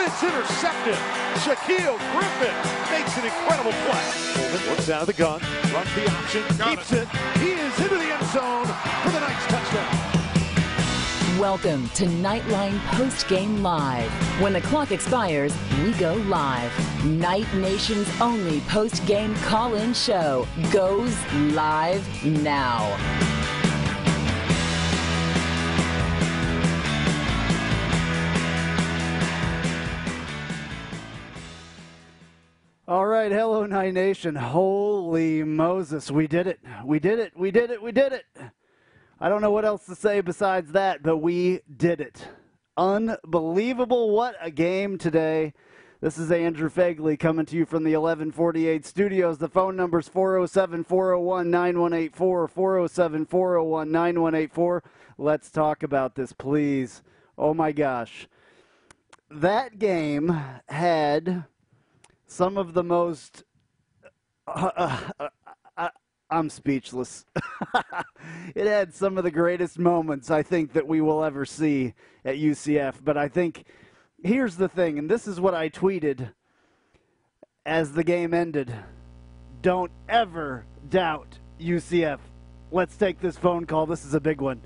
and it's intercepted. Shaquille Griffin makes an incredible play. Coleman looks out of the gun, runs the option, keeps it. He is into the end zone for the Knights touchdown. Welcome to Nightline Postgame Live. When the clock expires, we go live. Night Nation's only postgame call-in show goes live now. All right, hello, Night Nation. Holy Moses, we did it. We did it. We did it. We did it. I don't know what else to say besides that, but we did it. Unbelievable. What a game today. This is Andrew Fegley coming to you from the 1148 studios. The phone number is 407-401-9184, 407-401-9184. Let's talk about this, please. Oh, my gosh. That game had some of the most... I'm speechless. It had some of the greatest moments, I think, that we will ever see at UCF. But I think, here's the thing, and this is what I tweeted as the game ended. Don't ever doubt UCF. Let's take this phone call. This is a big one.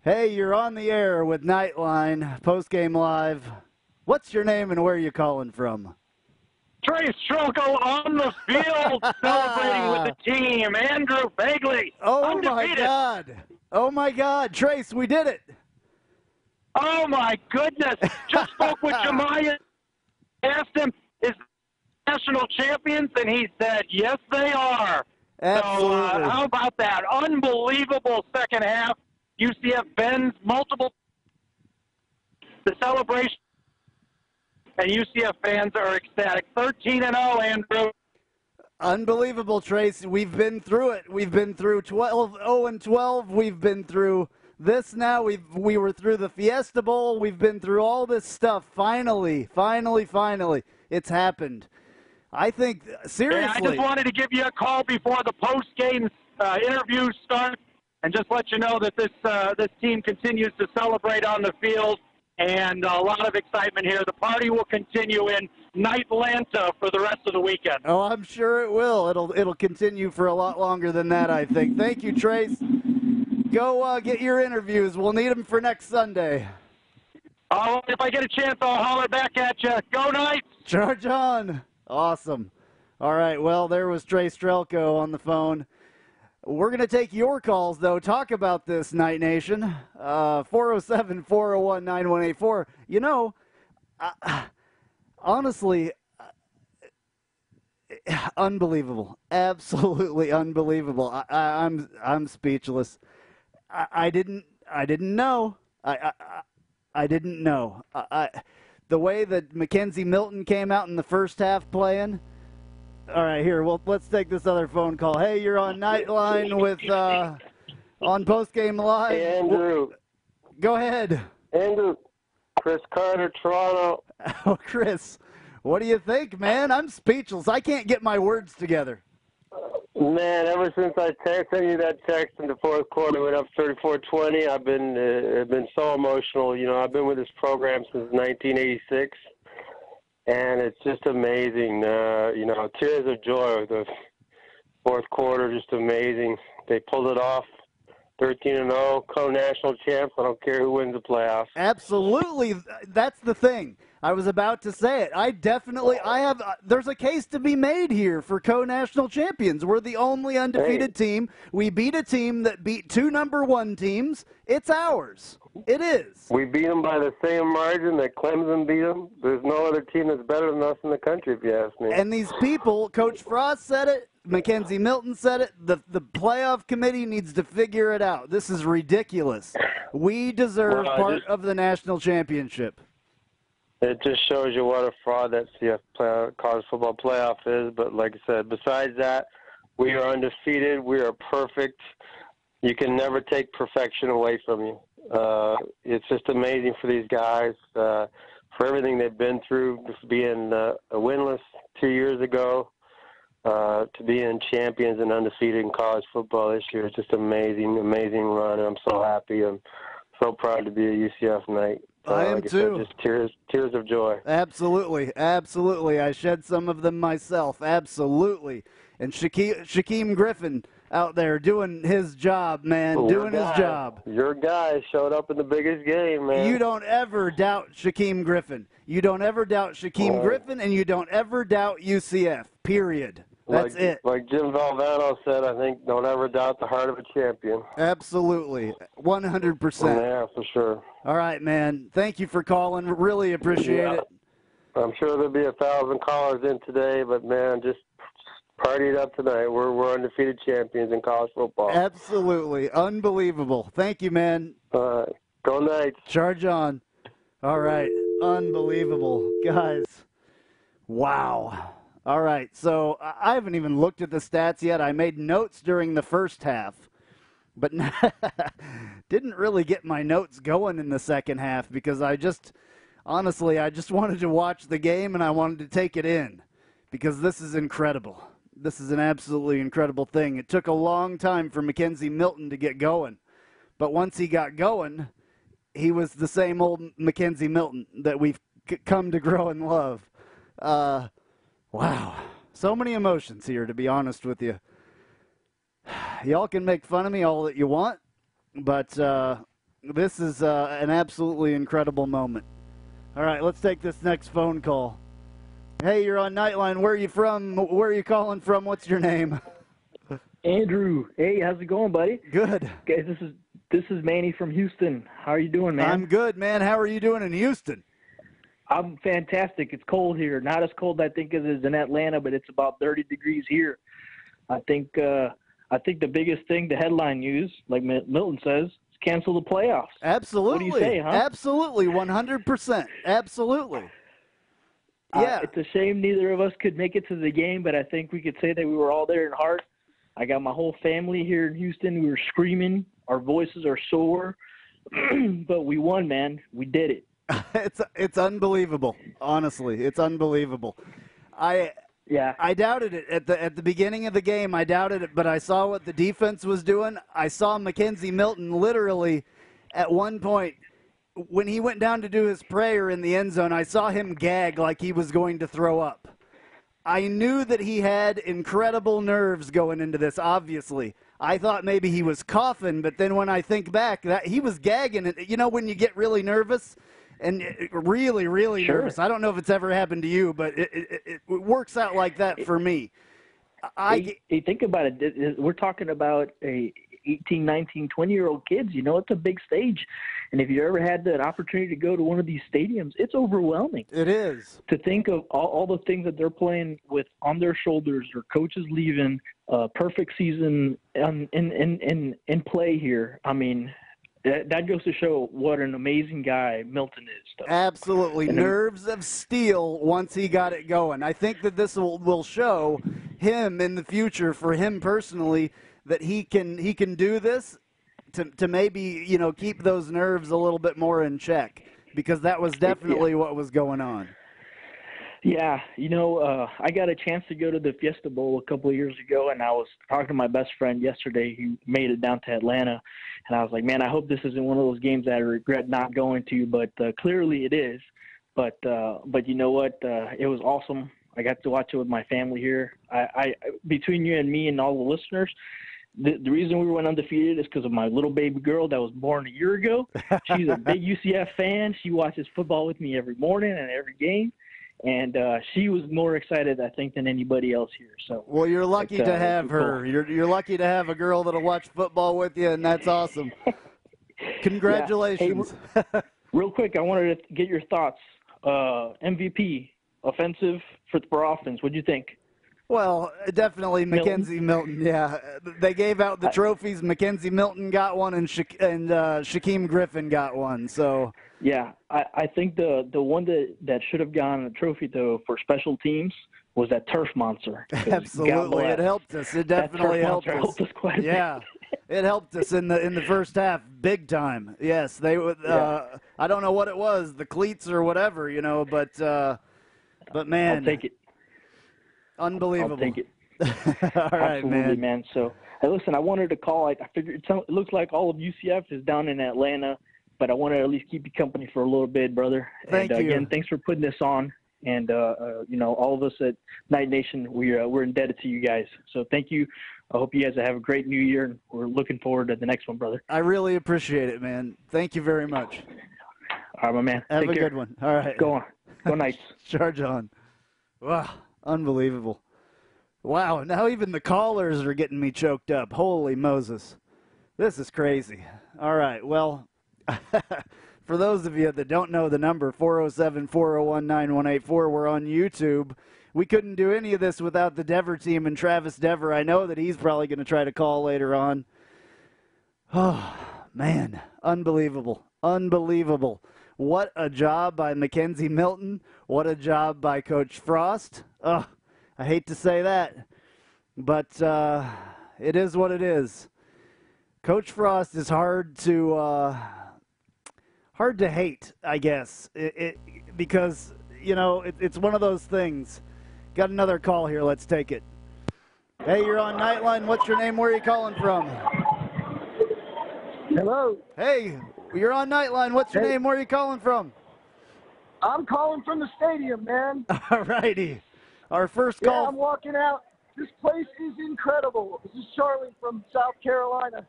Hey, you're on the air with Nightline, Postgame Live. What's your name and where are you calling from? Trace Strelko on the field celebrating with the team. Andrew Fegley. Oh, undefeated. my God. Oh, my God. Trace, we did it. Oh, my goodness. Just spoke with Jemiah. Asked him, is national champions? And he said, yes, they are. Absolutely. So how about that? Unbelievable second half. UCF bends multiple. The celebration. And UCF fans are ecstatic. 13-0, Andrew. Unbelievable, Trace. We've been through it. We've been through 0-12. We've been through this now. We were through the Fiesta Bowl. We've been through all this stuff. Finally. It's happened. I think, seriously. Yeah, I just wanted to give you a call before the post-game interviews start and just let you know that this team continues to celebrate on the field. And a lot of excitement here. The party will continue in Nightlanta for the rest of the weekend. Oh, I'm sure it will. It'll continue for a lot longer than that, I think. Thank you, Trace. Go get your interviews. We'll need them for next Sunday. Oh, if I get a chance, I'll holler back at you. Go Knights! Charge on. Awesome. All right, well, there was Trace Strelko on the phone. We're going to take your calls, though. Talk about this, Night Nation. 407-401-9184. You know, honestly, unbelievable. Absolutely unbelievable. I'm speechless. I didn't know. I didn't know. The way that Mackenzie Milton came out in the first half playing. All right, here. Well, let's take this other phone call. Hey, you're on Nightline with on Postgame Live. Andrew. Go ahead. Andrew. Chris Carter, Toronto. Oh, Chris, what do you think, man? I'm speechless. I can't get my words together. Man, ever since I sent you that text in the fourth quarter, went up 34-20. I've been so emotional. You know, I've been with this program since 1986. And it's just amazing, you know, tears of joy. The fourth quarter, just amazing. They pulled it off, 13-0, co-national champs. I don't care who wins the playoffs. Absolutely, that's the thing. I was about to say it. There's a case to be made here for co-national champions. We're the only undefeated team. We beat a team that beat two number one teams. It's ours. It is. We beat them by the same margin that Clemson beat them. There's no other team that's better than us in the country, if you ask me. And these people, Coach Frost said it, Mackenzie Milton said it, the playoff committee needs to figure it out. This is ridiculous. We deserve part of the national championship. It just shows you what a fraud that college football playoff is. But like I said, besides that, we are undefeated. We are perfect. You can never take perfection away from you. It's just amazing for these guys, for everything they've been through, just being winless 2 years ago, to being champions and undefeated in college football this year. It's just amazing, amazing run. And I'm so happy. I'm so proud to be a UCF Knight. I am like too. Said, just tears of joy. Absolutely. I shed some of them myself. Absolutely. And Shaquem Griffin out there doing his job, man, doing his job. Your guy showed up in the biggest game, man. You don't ever doubt Shaquem Griffin. You don't ever doubt Shaquem Griffin, and you don't ever doubt UCF, period. That's it. Like Jim Valvano said, I think, don't ever doubt the heart of a champion. Absolutely. 100%. Yeah, for sure. All right, man. Thank you for calling. Really appreciate it. I'm sure there'll be 1,000 callers in today, but, man, just party it up tonight. We're undefeated champions in college football. Absolutely. Unbelievable. Thank you, man. All right. Go Knights. Charge on. All right. Unbelievable. Guys. Wow. All right. So I haven't even looked at the stats yet. I made notes during the first half, but didn't really get my notes going in the second half because honestly, I just wanted to watch the game and I wanted to take it in because this is incredible. This is an absolutely incredible thing. It took a long time for Mackenzie Milton to get going, but once he got going, he was the same old Mackenzie Milton that we've come to grow and love. Wow. So many emotions here, to be honest with you. Y'all can make fun of me all that you want, but this is an absolutely incredible moment. All right, let's take this next phone call. Hey, you're on Nightline. Where are you from? Where are you calling from? What's your name? Andrew. Hey, how's it going, buddy? Good. Guys, this is Manny from Houston. How are you doing, man? I'm good, man. How are you doing in Houston? I'm fantastic. It's cold here. Not as cold, I think, as it is in Atlanta, but it's about 30 degrees here. I think the biggest thing, the headline news, like Milton says, is cancel the playoffs. Absolutely. What do you say, huh? Absolutely, 100%. Absolutely. Yeah. It's a shame neither of us could make it to the game, but I think we could say that we were all there in heart. I got my whole family here in Houston. We were screaming. Our voices are sore. But we won, man. We did it. It's unbelievable. Honestly, it's unbelievable. I doubted it at the beginning of the game. I doubted it, but I saw what the defense was doing. I saw Mackenzie Milton literally at one point when he went down to do his prayer in the end zone. I saw him gag like he was going to throw up. I knew that he had incredible nerves going into this. Obviously, I thought maybe he was coughing, but then when I think back, that he was gagging. You know when you get really nervous. And really, really nervous. I don't know if it's ever happened to you, but it works out like that for me. Hey, think about it. We're talking about a 18, 19, 20-year-old kids. You know, it's a big stage. And if you ever had that opportunity to go to one of these stadiums, it's overwhelming. It is. To think of all the things that they're playing with on their shoulders, their coaches leaving, perfect season in play here. I mean, that goes to show what an amazing guy Milton is. Though. Absolutely. Nerves of steel once he got it going. I think that this will show him in the future, for him personally, that he can do this to maybe, keep those nerves a little bit more in check, because that was definitely what was going on. Yeah, I got a chance to go to the Fiesta Bowl a couple of years ago, and I was talking to my best friend yesterday who made it down to Atlanta, and I was like, man, I hope this isn't one of those games that I regret not going to, but clearly it is. But you know what? It was awesome. I got to watch it with my family here. I between you and me and all the listeners, the reason we went undefeated is because of my little baby girl that was born a year ago. She's a big UCF fan. She watches football with me every morning and every game. And she was more excited, I think, than anybody else here. So, well, you're lucky to have her. Cool. You're lucky to have a girl that'll watch football with you, and that's awesome. Congratulations. Hey, real quick, I wanted to get your thoughts. MVP, offensive for offense. What'd you think? Well, definitely Mackenzie Milton. Yeah, they gave out the trophies. Mackenzie Milton got one, and Shaquem Griffin got one. So. Yeah, I think the one that should have gotten a trophy, though, for special teams was that turf monster. Absolutely, it helped us. It definitely helped us. Helped us quite a bit. It helped us in the first half, big time. Yes, they. I don't know what it was, the cleats or whatever, but man, I'll take it. Unbelievable. I'll take it. All right, absolutely, man. So, hey, listen, I wanted to call. I figured it looks like all of UCF is down in Atlanta. but I wanted to at least keep you company for a little bit, brother. Thank you. Again, thanks for putting this on. And, all of us at Night Nation, we're indebted to you guys. So thank you. I hope you guys have a great new year, and we're looking forward to the next one, brother. I really appreciate it, man. Thank you very much. All right, my man. Have Take a care. good one. All right. Go on. Go Knights. Charge on. Wow. Unbelievable. Wow. Now even the callers are getting me choked up. Holy Moses. This is crazy. All right. Well, for those of you that don't know the number, 407-401-9184, we're on YouTube. We couldn't do any of this without the Dever team and Travis Dever. I know that he's probably going to try to call later on. Oh, man. Unbelievable. Unbelievable. What a job by Mackenzie Milton. What a job by Coach Frost. Oh, I hate to say that, but it is what it is. Coach Frost is hard to hate, I guess, because, it's one of those things. Got another call here. Let's take it. Hey, you're on Nightline. What's your name? Where are you calling from? Hello. Hey, you're on Nightline. What's your name? Where are you calling from? I'm calling from the stadium, man. All righty. Our first call. Yeah, I'm walking out. This place is incredible. This is Charlie from South Carolina.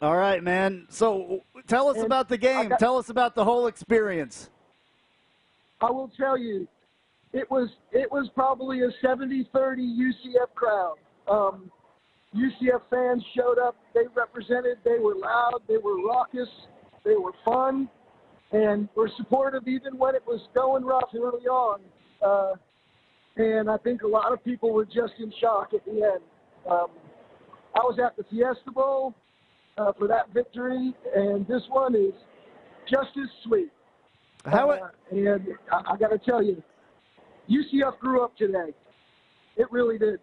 All right, man. So tell us about the game. Tell us about the whole experience. I will tell you, it was probably a 70-30 UCF crowd. UCF fans showed up. They represented. They were loud. They were raucous. They were fun, and were supportive even when it was going rough early on. And I think a lot of people were just in shock at the end. I was at the Fiesta Bowl for that victory, and this one is just as sweet. And I got to tell you, UCF grew up today. It really did.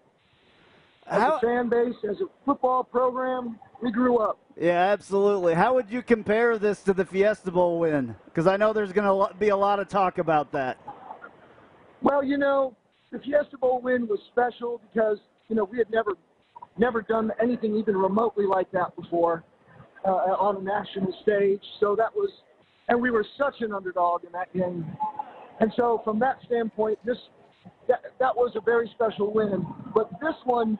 As a fan base, as a football program, we grew up. Yeah, absolutely. How would you compare this to the Fiesta Bowl win? Because I know there's going to be a lot of talk about that. Well, the Fiesta Bowl win was special because, we had never done anything even remotely like that before on a national stage. So that was, and we were such an underdog in that game. And so from that standpoint, that was a very special win. But this one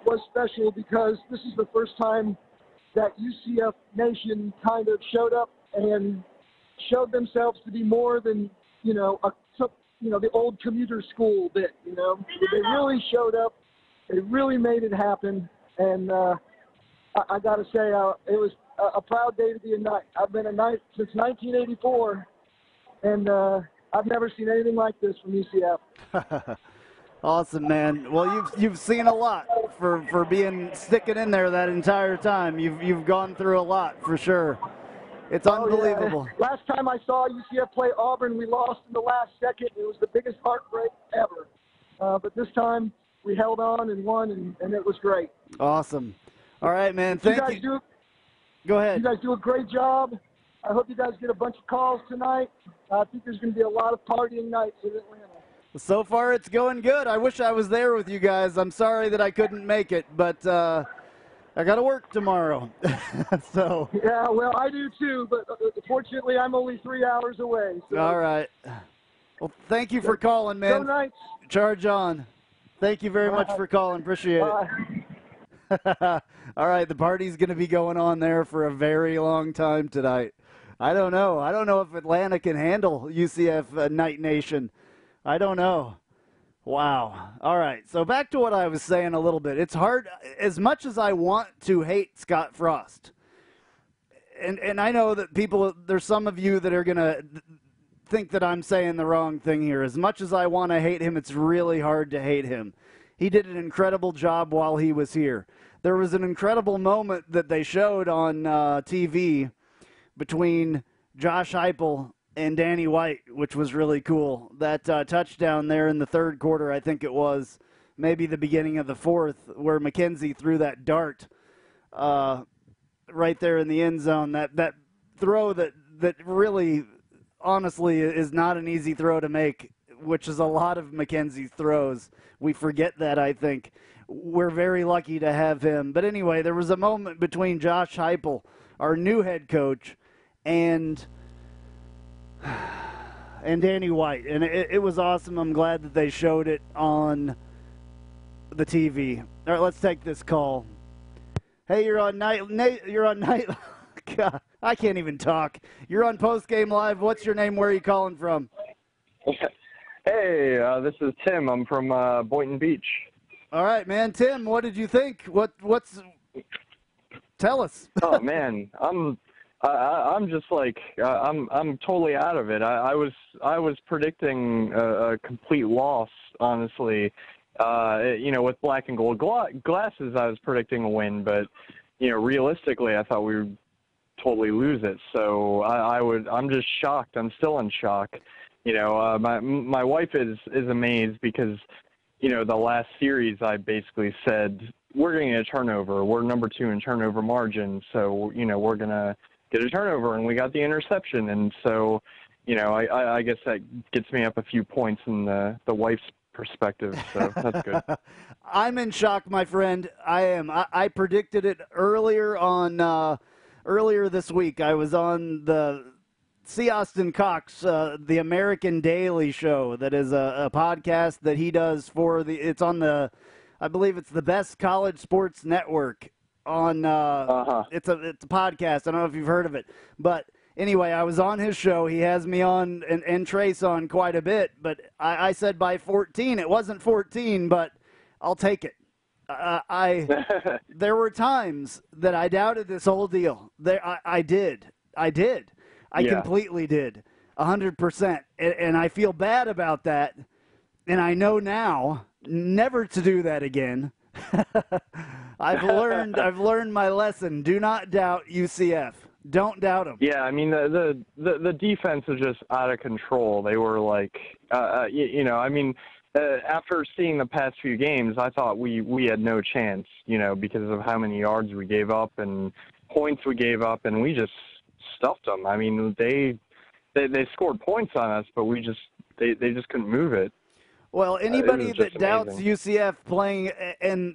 was special because this is the first time that UCF Nation kind of showed up and showed themselves to be more than, the old commuter school bit, They really showed up. They really made it happen. And I got to say, it was a proud day to be a Knight. I've been a Knight since 1984, and I've never seen anything like this from UCF. Awesome, man. Well, you've seen a lot for sticking in there that entire time. You've gone through a lot for sure. It's unbelievable. Yeah. Last time I saw UCF play Auburn, we lost in the last second. It was the biggest heartbreak ever. But this time we held on and won, and it was great. Awesome. All right, man. Thank you. Go ahead. You guys do a great job. I hope you guys get a bunch of calls tonight. I think there's going to be a lot of partying nights in Atlanta. So far, it's going good. I wish I was there with you guys. I'm sorry that I couldn't make it, but I got to work tomorrow. So. Yeah, well, I do too, but fortunately, I'm only 3 hours away. So. All right. Well, thank you for calling, man. Go Knights. Charge on. Thank you very much for calling. Appreciate it. All right, the party's going to be going on there for a very long time tonight. I don't know. I don't know if Atlanta can handle UCF Night Nation. I don't know. Wow. All right, so back to what I was saying a little bit. It's hard, as much as I want to hate Scott Frost, and I know that there's some of you that are going to think that I'm saying the wrong thing here. As much as I want to hate him, it's really hard to hate him. He did an incredible job while he was here. There was an incredible moment that they showed on TV between Josh Heupel and Danny White, which was really cool. That touchdown there in the third quarter, I think it was, maybe the beginning of the fourth, where Mackenzie threw that dart right there in the end zone. That throw that really, honestly, is not an easy throw to make, which is a lot of Mackenzie's throws. We forget that, I think. We're very lucky to have him. But anyway, there was a moment between Josh Heupel, our new head coach, and Danny White. And it was awesome. I'm glad that they showed it on the TV. All right, let's take this call. Hey, you're on night. God, I can't even talk. You're on Postgame Live. What's your name? Where are you calling from? Hey, this is Tim. I'm from Boynton Beach. All right, man. Tim, what did you think? What's? Tell us. Oh man, I'm just like I'm totally out of it. I was predicting a complete loss, honestly. With black and gold glasses, I was predicting a win, but realistically, I thought we would totally lose it. So I'm just shocked. I'm still in shock. My wife is amazed because the last series I basically said we're going to get a turnover. We're number 2 in turnover margin, so we're going to get a turnover, and we got the interception, and so I guess that gets me up a few points in the wife's perspective, so that's good. I'm in shock, my friend. I am. I predicted it earlier this week. I was on the C. Austin Cox, the American Daily Show. That is a podcast that he does it's on I believe it's the Best College Sports Network on, it's a podcast. I don't know if you've heard of it, but anyway, I was on his show. He has me on and Trace on quite a bit, but I said by 14. It wasn't 14, but I'll take it. There were times that I doubted this whole deal. I did. I completely did, 100%, and I feel bad about that. And I know now never to do that again. I've learned my lesson. Do not doubt UCF. Don't doubt them. Yeah, I mean the defense is just out of control. They were like, after seeing the past few games, I thought we had no chance, because of how many yards we gave up and points we gave up, and we just stuffed them. I mean, they scored points on us, but they just couldn't move it. Well, anybody that doubts UCF playing, and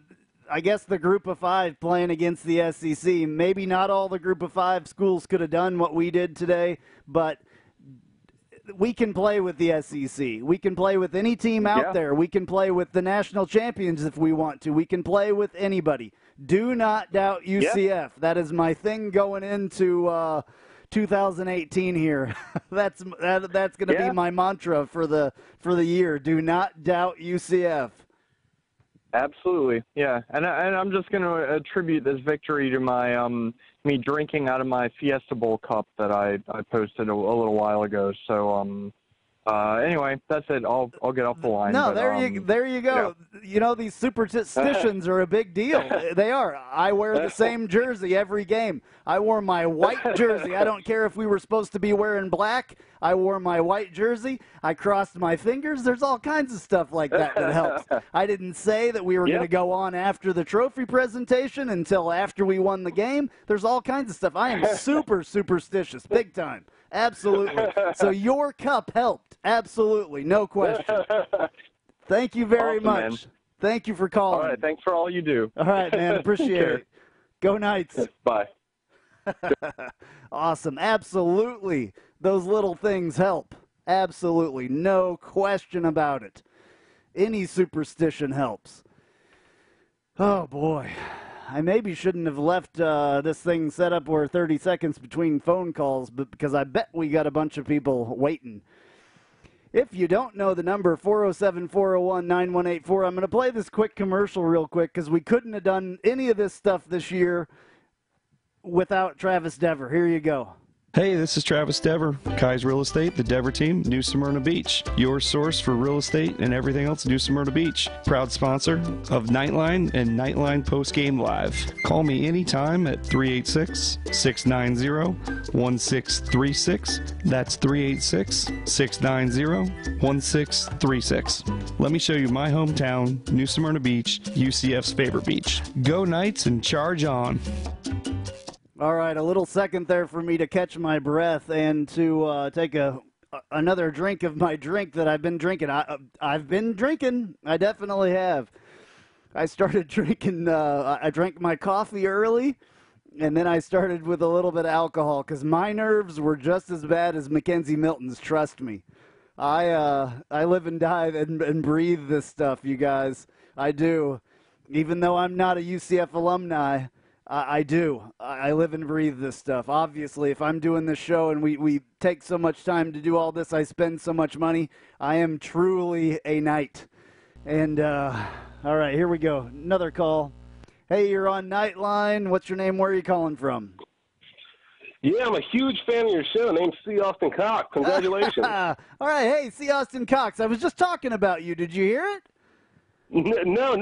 I guess the Group of 5 playing against the SEC, maybe not all the Group of 5 schools could have done what we did today, but we can play with the SEC. We can play with any team out there. We can play with the national champions if we want to. We can play with anybody. Do not doubt UCF. Yeah. That is my thing going into 2018 here. That's going to be my mantra for the year. Do not doubt UCF. Absolutely, yeah. And I'm just going to attribute this victory to my me drinking out of my Fiesta Bowl cup that I posted a little while ago. So anyway, that's it. I'll get off the line. No, but, there you go. Yeah. These superstitions are a big deal. They are. I wear the same jersey every game. I wore my white jersey. I don't care if we were supposed to be wearing black. I wore my white jersey. I crossed my fingers. There's all kinds of stuff like that helps. I didn't say that we were going to go on after the trophy presentation until after we won the game. There's all kinds of stuff. I am super superstitious, big time. Absolutely. So your cup helped. Absolutely. No question. Thank you very much. Man. Thank you for calling. All right. Thanks for all you do. All right, man. Appreciate it. Go Knights. Bye. Awesome. Absolutely. Those little things help. Absolutely. No question about it. Any superstition helps. Oh, boy. I maybe shouldn't have left this thing set up where 30 seconds between phone calls, but because I bet we got a bunch of people waiting. If you don't know the number, 407-401-9184, I'm going to play this quick commercial real quick because we couldn't have done any of this stuff this year without Travis Dever. Here you go. Hey, this is Travis Dever, Kai's Real Estate, the Dever team, New Smyrna Beach. Your source for real estate and everything else New Smyrna Beach. Proud sponsor of Nightline and Nightline Postgame Live. Call me anytime at 386-690-1636. That's 386-690-1636. Let me show you my hometown, New Smyrna Beach, UCF's favorite beach. Go Knights and charge on. All right, a little second there for me to catch my breath and to take another drink of my drink that I've been drinking. I've been drinking. I definitely have. I started drinking. I drank my coffee early, and then I started with a little bit of alcohol because my nerves were just as bad as Mackenzie Milton's. Trust me, I live and die and breathe this stuff, you guys. I do, even though I'm not a UCF alumni. I do. I live and breathe this stuff. Obviously, if I'm doing this show and we take so much time to do all this, I spend so much money, I am truly a knight. And, all right, here we go. Another call. Hey, you're on Nightline. What's your name? Where are you calling from? Yeah, I'm a huge fan of your show. Name's C. Austin Cox. Congratulations. All right, hey, C. Austin Cox. I was just talking about you. Did you hear it? No.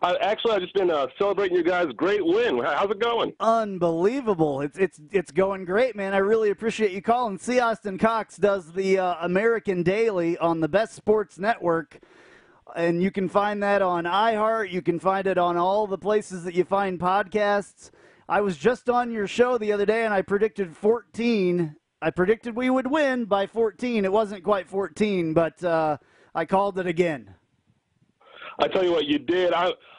I've just been celebrating your guys' great win. How's it going? Unbelievable. It's going great, man. I really appreciate you calling. C. Austin Cox does the American Daily on the Best Sports Network, and you can find that on iHeart. You can find it on all the places that you find podcasts. I was just on your show the other day, and I predicted 14. I predicted we would win by 14. It wasn't quite 14, but I called it again. I tell you what, you did.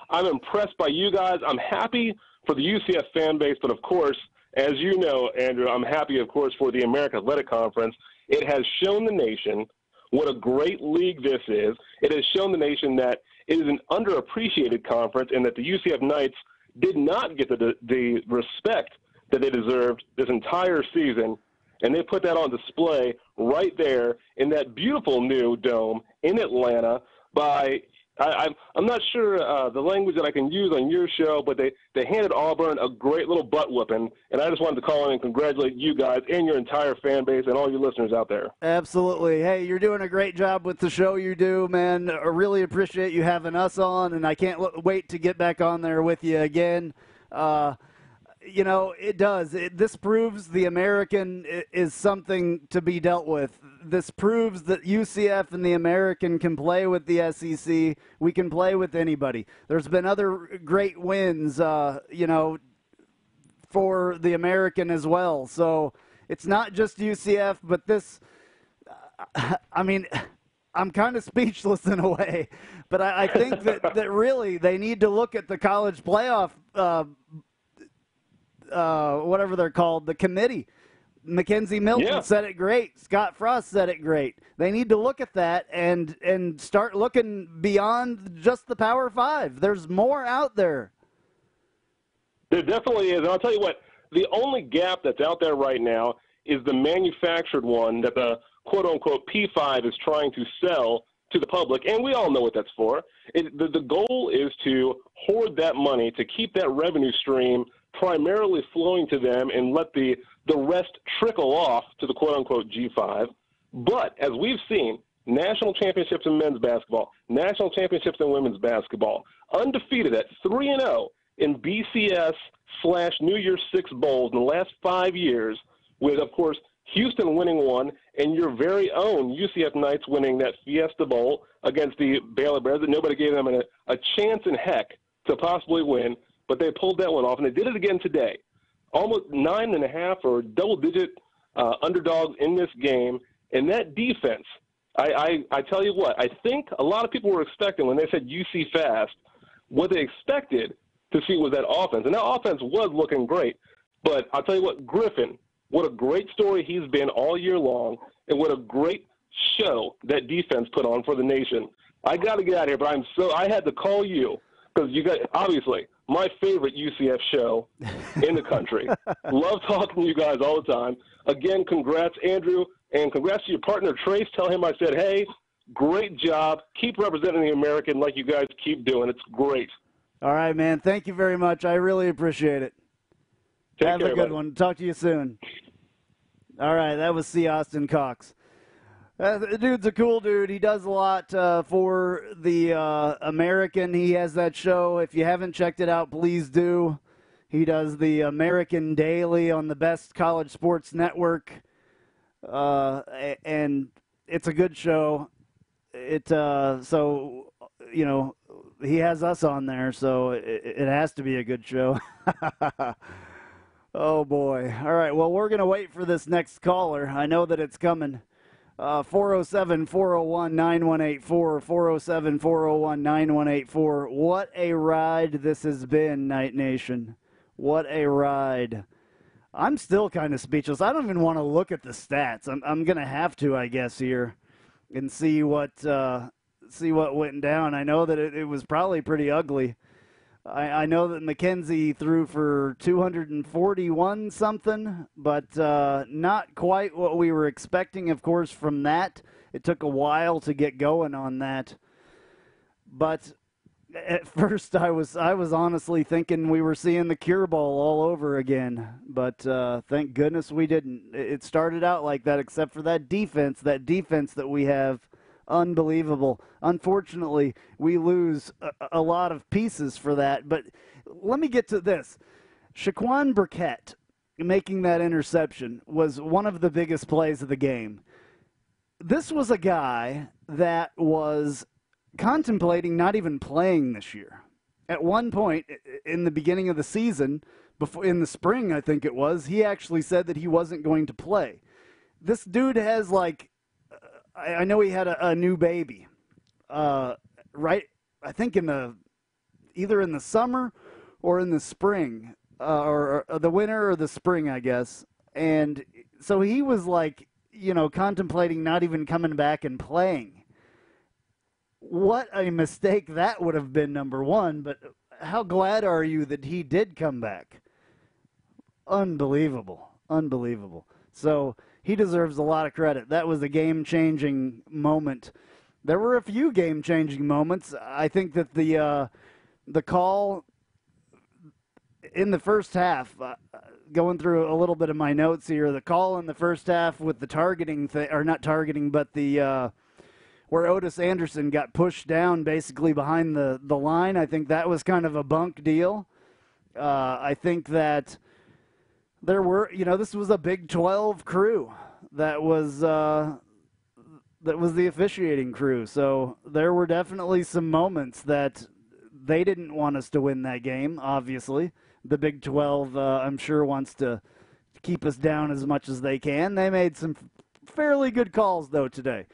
I'm impressed by you guys. I'm happy for the UCF fan base, but of course, as you know, Andrew, I'm happy, of course, for the American Athletic Conference. It has shown the nation what a great league this is. It has shown the nation that it is an underappreciated conference and that the UCF Knights did not get the respect that they deserved this entire season, and they put that on display right there in that beautiful new dome in Atlanta by – I'm not sure the language that I can use on your show, but they handed Auburn a great little butt whooping, and I just wanted to call in and congratulate you guys and your entire fan base and all your listeners out there. Absolutely. Hey, you're doing a great job with the show you do, man. I really appreciate you having us on, and I can't wait to get back on there with you again. You know, it does. This proves the American is something to be dealt with. This proves that UCF and the American can play with the SEC. We can play with anybody. There's been other great wins, you know, for the American as well. So it's not just UCF, but this, I mean, I'm kind of speechless in a way. But I think that really they need to look at the college playoff whatever they're called, the committee. Mackenzie Milton said it great. Scott Frost said it great. They need to look at that and start looking beyond just the Power Five. There's more out there. There definitely is. And I'll tell you what, the only gap that's out there right now is the manufactured one that the quote-unquote P5 is trying to sell to the public, and we all know what that's for. The goal is to hoard that money, to keep that revenue stream primarily flowing to them and let the rest trickle off to the quote-unquote G5. But as we've seen, national championships in men's basketball, national championships in women's basketball, undefeated at 3-0 in BCS/New Year's Six Bowls in the last 5 years, with, of course, Houston winning one and your very own UCF Knights winning that Fiesta Bowl against the Baylor Bears that nobody gave them a chance in heck to possibly win. But they pulled that one off, and they did it again today. Almost 9.5 or double-digit underdogs in this game. And that defense, I tell you what, I think a lot of people were expecting when they said UC Fast, what they expected to see was that offense. And that offense was looking great. But I'll tell you what, Griffin, what a great story he's been all year long, and what a great show that defense put on for the nation. I got to get out of here, but I had to call you because you got, obviously, my favorite UCF show in the country. Love talking to you guys all the time. Again, congrats, Andrew, and congrats to your partner, Trace. Tell him I said, hey, great job. Keep representing the American like you guys keep doing. It's great. All right, man. Thank you very much. I really appreciate it. Have a good one. Talk to you soon. All right, that was C. Austin Cox. The dude's a cool dude. He does a lot for the American. He has that show. If you haven't checked it out, please do. He does the American Daily on the Best College Sports Network, and it's a good show. So you know, he has us on there, so it has to be a good show. Oh boy! All right. Well, we're gonna wait for this next caller. I know that it's coming. 407-401-9184, 407-401-9184. What a ride this has been, Night Nation. What a ride. I'm still kind of speechless. I don't even want to look at the stats. I'm going to have to, I guess, here and see what went down. I know that it was probably pretty ugly. I know that McKenzie threw for 241 something, but not quite what we were expecting, of course, from that. It took a while to get going on that. But at first I was honestly thinking we were seeing the cure ball all over again. But thank goodness we didn't. It started out like that, except for that defense that we have. Unbelievable. Unfortunately, we lose a lot of pieces for that. But let me get to this. Shaquan Burkett making that interception was one of the biggest plays of the game. This was a guy that was contemplating not even playing this year. At one point in the beginning of the season, in the spring I think it was, he actually said that he wasn't going to play. This dude has I know he had a new baby, right? I think either in the summer or in the spring, or the winter or the spring, I guess. And so he was contemplating not even coming back and playing. What a mistake that would have been, number one. But how glad are you that he did come back? Unbelievable. So he deserves a lot of credit. That was a game-changing moment. There were a few game-changing moments. I think that the call in the first half, going through a little bit of my notes here, the call in the first half with the targeting thing, or not targeting, but where Otis Anderson got pushed down basically behind the line, I think that was kind of a bunk deal. I think that there were, this was a Big 12 crew that was the officiating crew. So there were definitely some moments that they didn't want us to win that game, obviously. The Big 12, I'm sure, wants to keep us down as much as they can. They made some fairly good calls, though, today.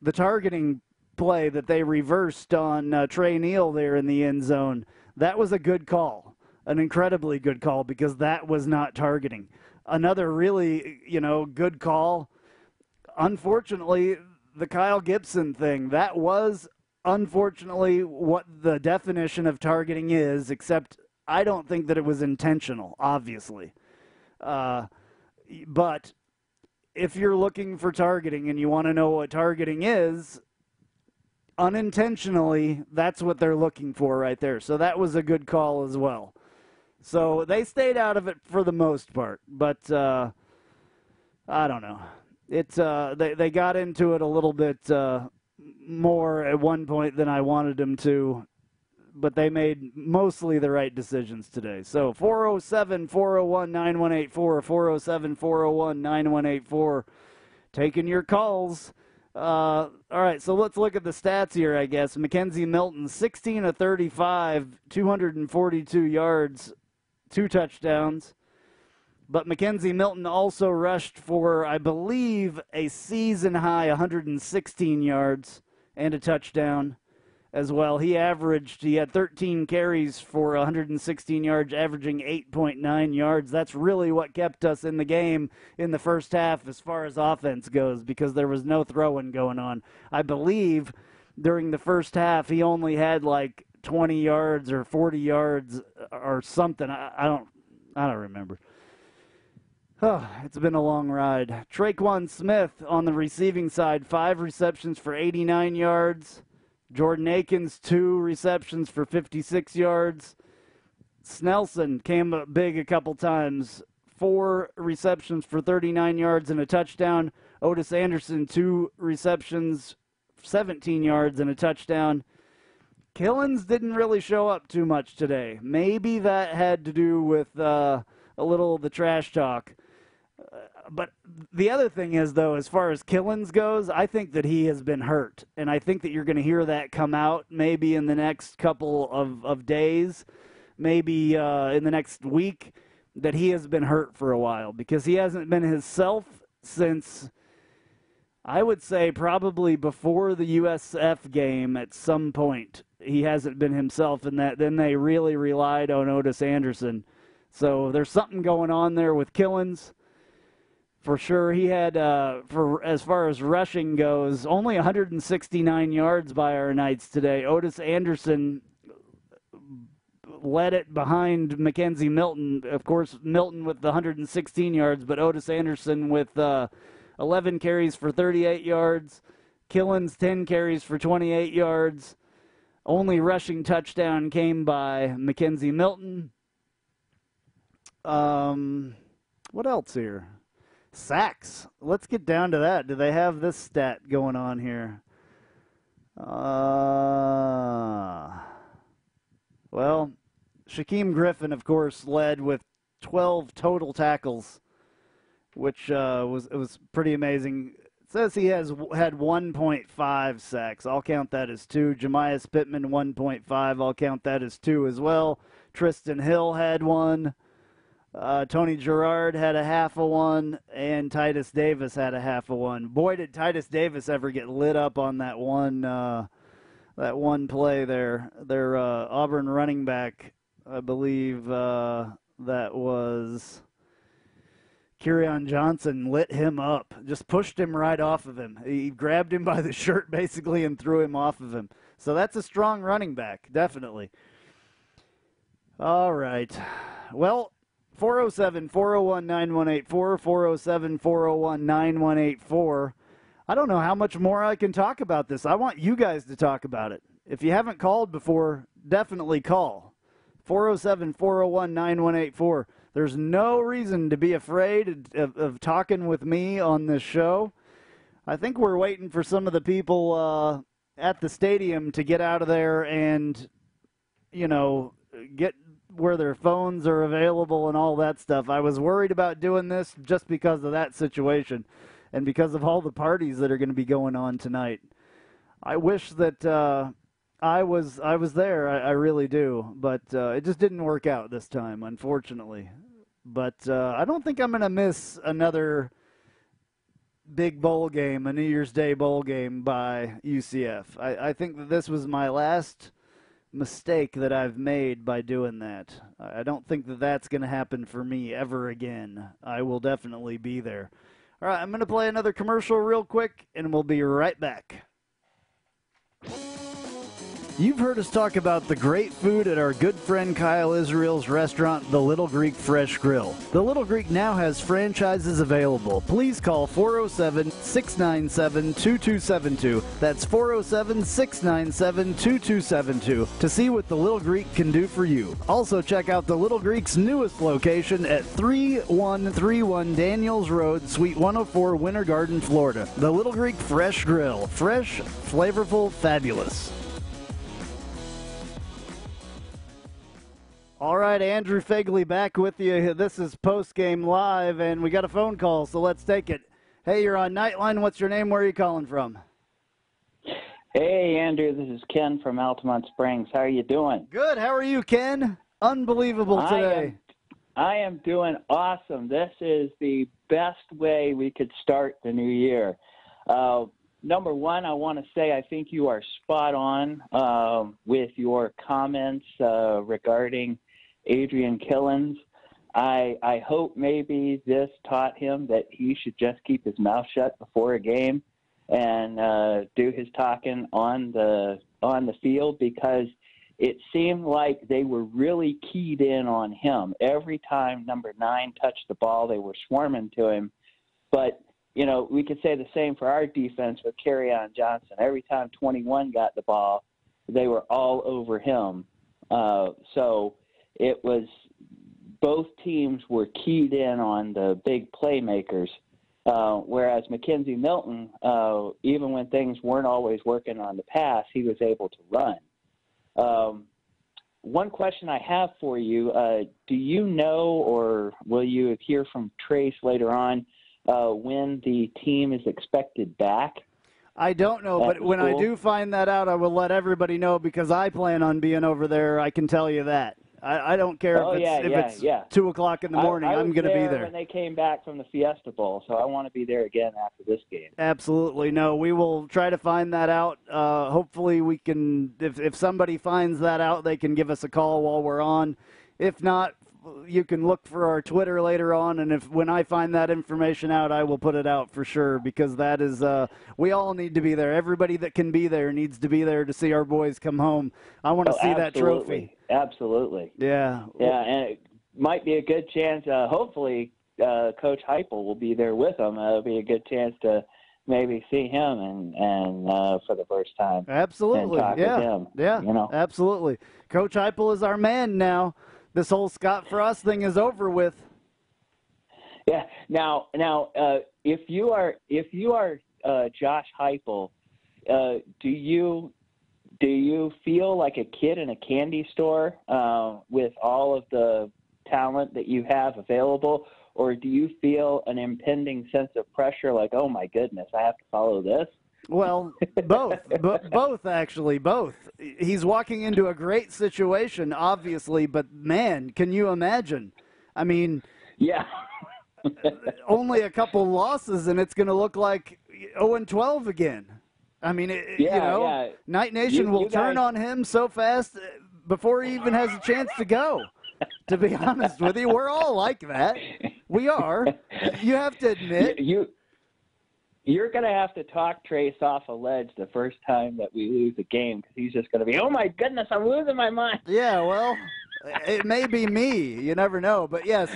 The targeting play that they reversed on Trey Neal there in the end zone, that was a good call. An incredibly good call, because that was not targeting. Another really, good call. Unfortunately, the Kyle Gibson thing, that was unfortunately what the definition of targeting is, except I don't think that it was intentional, obviously. But if you're looking for targeting and you want to know what targeting is, unintentionally, that's what they're looking for right there. So that was a good call as well. So they stayed out of it for the most part, but I don't know. They got into it a little bit more at one point than I wanted them to, but they made mostly the right decisions today. So 407-401-9184, 407-401-9184, taking your calls. All right, so let's look at the stats here, I guess. Mackenzie Milton, 16 of 35, 242 yards, 2 touchdowns. But Mackenzie Milton also rushed for, I believe, a season-high 116 yards and a touchdown as well. He had 13 carries for 116 yards, averaging 8.9 yards. That's really what kept us in the game in the first half as far as offense goes, because there was no throwing going on. I believe during the first half he only had 20 yards or 40 yards or something. I don't remember. Oh, it's been a long ride. Traquan Smith on the receiving side, 5 receptions for 89 yards. Jordan Akins, 2 receptions for 56 yards. Snelson came up big a couple times, 4 receptions for 39 yards and a touchdown. Otis Anderson, 2 receptions, 17 yards and a touchdown. Killens didn't really show up too much today. Maybe that had to do with a little of the trash talk. But the other thing is, though, as far as Killens goes, I think that he has been hurt. And I think that you're going to hear that come out maybe in the next couple of days, maybe in the next week, that he has been hurt for a while, because he hasn't been himself since, I would say, probably before the USF game at some point. He hasn't been himself in that. Then they really relied on Otis Anderson. So there's something going on there with Killens. For sure, he had, for as far as rushing goes, only 169 yards by our Knights today. Otis Anderson led it behind Mackenzie Milton. Of course, Milton with the 116 yards, but Otis Anderson with 11 carries for 38 yards. Killens 10 carries for 28 yards. Only rushing touchdown came by Mackenzie Milton. What else here? Sacks. Let's get down to that. Do they have this stat going on here? Well, Shaquem Griffin, of course, led with 12 total tackles, which was pretty amazing. It says he had 1.5 sacks. I'll count that as 2. Jemias Pittman, 1.5. I'll count that as 2 as well. Tristan Hill had 1. Tony Gerard had a half of 1, and Titus Davis had a half of 1. Boy, did Titus Davis ever get lit up on that one play there. Their Auburn running back, I believe that was Kerryon Johnson, lit him up, just pushed him right off of him. He grabbed him by the shirt basically and threw him off of him. So that's a strong running back, definitely. All right. Well, 407-401-9184, 407-401-9184. I don't know how much more I can talk about this. I want you guys to talk about it. If you haven't called before, definitely call. 407-401-9184. There's no reason to be afraid of talking with me on this show. I think we're waiting for some of the people at the stadium to get out of there and, get where their phones are available and all that stuff. I was worried about doing this just because of that situation and because of all the parties that are going to be going on tonight. I wish that I was there. I really do. But it just didn't work out this time, unfortunately. But I don't think I'm going to miss another big bowl game, a New Year's Day bowl game by UCF. I think that this was my last mistake that I've made by doing that. I don't think that that's going to happen for me ever again. I will definitely be there. All right, I'm going to play another commercial real quick, and we'll be right back. You've heard us talk about the great food at our good friend Kyle Israel's restaurant, The Little Greek Fresh Grill. The Little Greek now has franchises available. Please call 407-697-2272. That's 407-697-2272 to see what The Little Greek can do for you. Also check out The Little Greek's newest location at 3131 Daniels Road, Suite 104, Winter Garden, Florida. The Little Greek Fresh Grill. Fresh, flavorful, fabulous. All right, Andrew Fegley back with you. This is Postgame Live, and we got a phone call, so let's take it. Hey, you're on Nightline. What's your name? Where are you calling from? Hey, Andrew. This is Ken from Altamont Springs. How are you doing? Good. How are you, Ken? Unbelievable today. I am doing awesome. This is the best way we could start the new year. Number one, I want to say I think you are spot on with your comments regarding Adrian Killens. I hope maybe this taught him that he should just keep his mouth shut before a game and do his talking on the field, because it seemed like they were really keyed in on him. Every time number 9 touched the ball, they were swarming to him. But we could say the same for our defense with Kerryon Johnson. Every time 21 got the ball, they were all over him. So it was both teams were keyed in on the big playmakers, whereas Mackenzie Milton, even when things weren't always working on the pass, he was able to run. One question I have for you, do you know, or will you hear from Trace later on, when the team is expected back? I don't know, but when I do find that out, I will let everybody know, because I plan on being over there. I can tell you that. I don't care if it's 2 o'clock in the morning. I'm going to be there. When they came back from the Fiesta Bowl, so I want to be there again after this game. Absolutely. No, we will try to find that out. Hopefully we can, if somebody finds that out, they can give us a call while we're on. If not, you can look for our Twitter later on, and when I find that information out, I will put it out for sure, because that is we all need to be there. Everybody that can be there needs to be there to see our boys come home. I want to see that trophy. Absolutely. Yeah. Yeah, and it might be a good chance. Hopefully, Coach Heupel will be there with them. It'll be a good chance to maybe see him and for the first time. Absolutely. And talk with him. Yeah. Absolutely. Coach Heupel is our man now. This whole Scott Frost thing is over with. Yeah. Now, if you are Josh Heupel, do you feel like a kid in a candy store with all of the talent that you have available, or do you feel an impending sense of pressure, like, oh my goodness, I have to follow this? Well, both. Both, actually, both. He's walking into a great situation, obviously, but, man, can you imagine? I mean, yeah, only a couple losses, and it's going to look like 0-12 again. I mean, Night Nation will turn on him so fast before he even has a chance to go. To be honest with you, we're all like that. We are. You have to admit. You're going to have to talk Trace off a ledge the first time that we lose a game, because he's just going to be, oh, my goodness, I'm losing my mind. Yeah, well, it may be me. You never know. But, yes,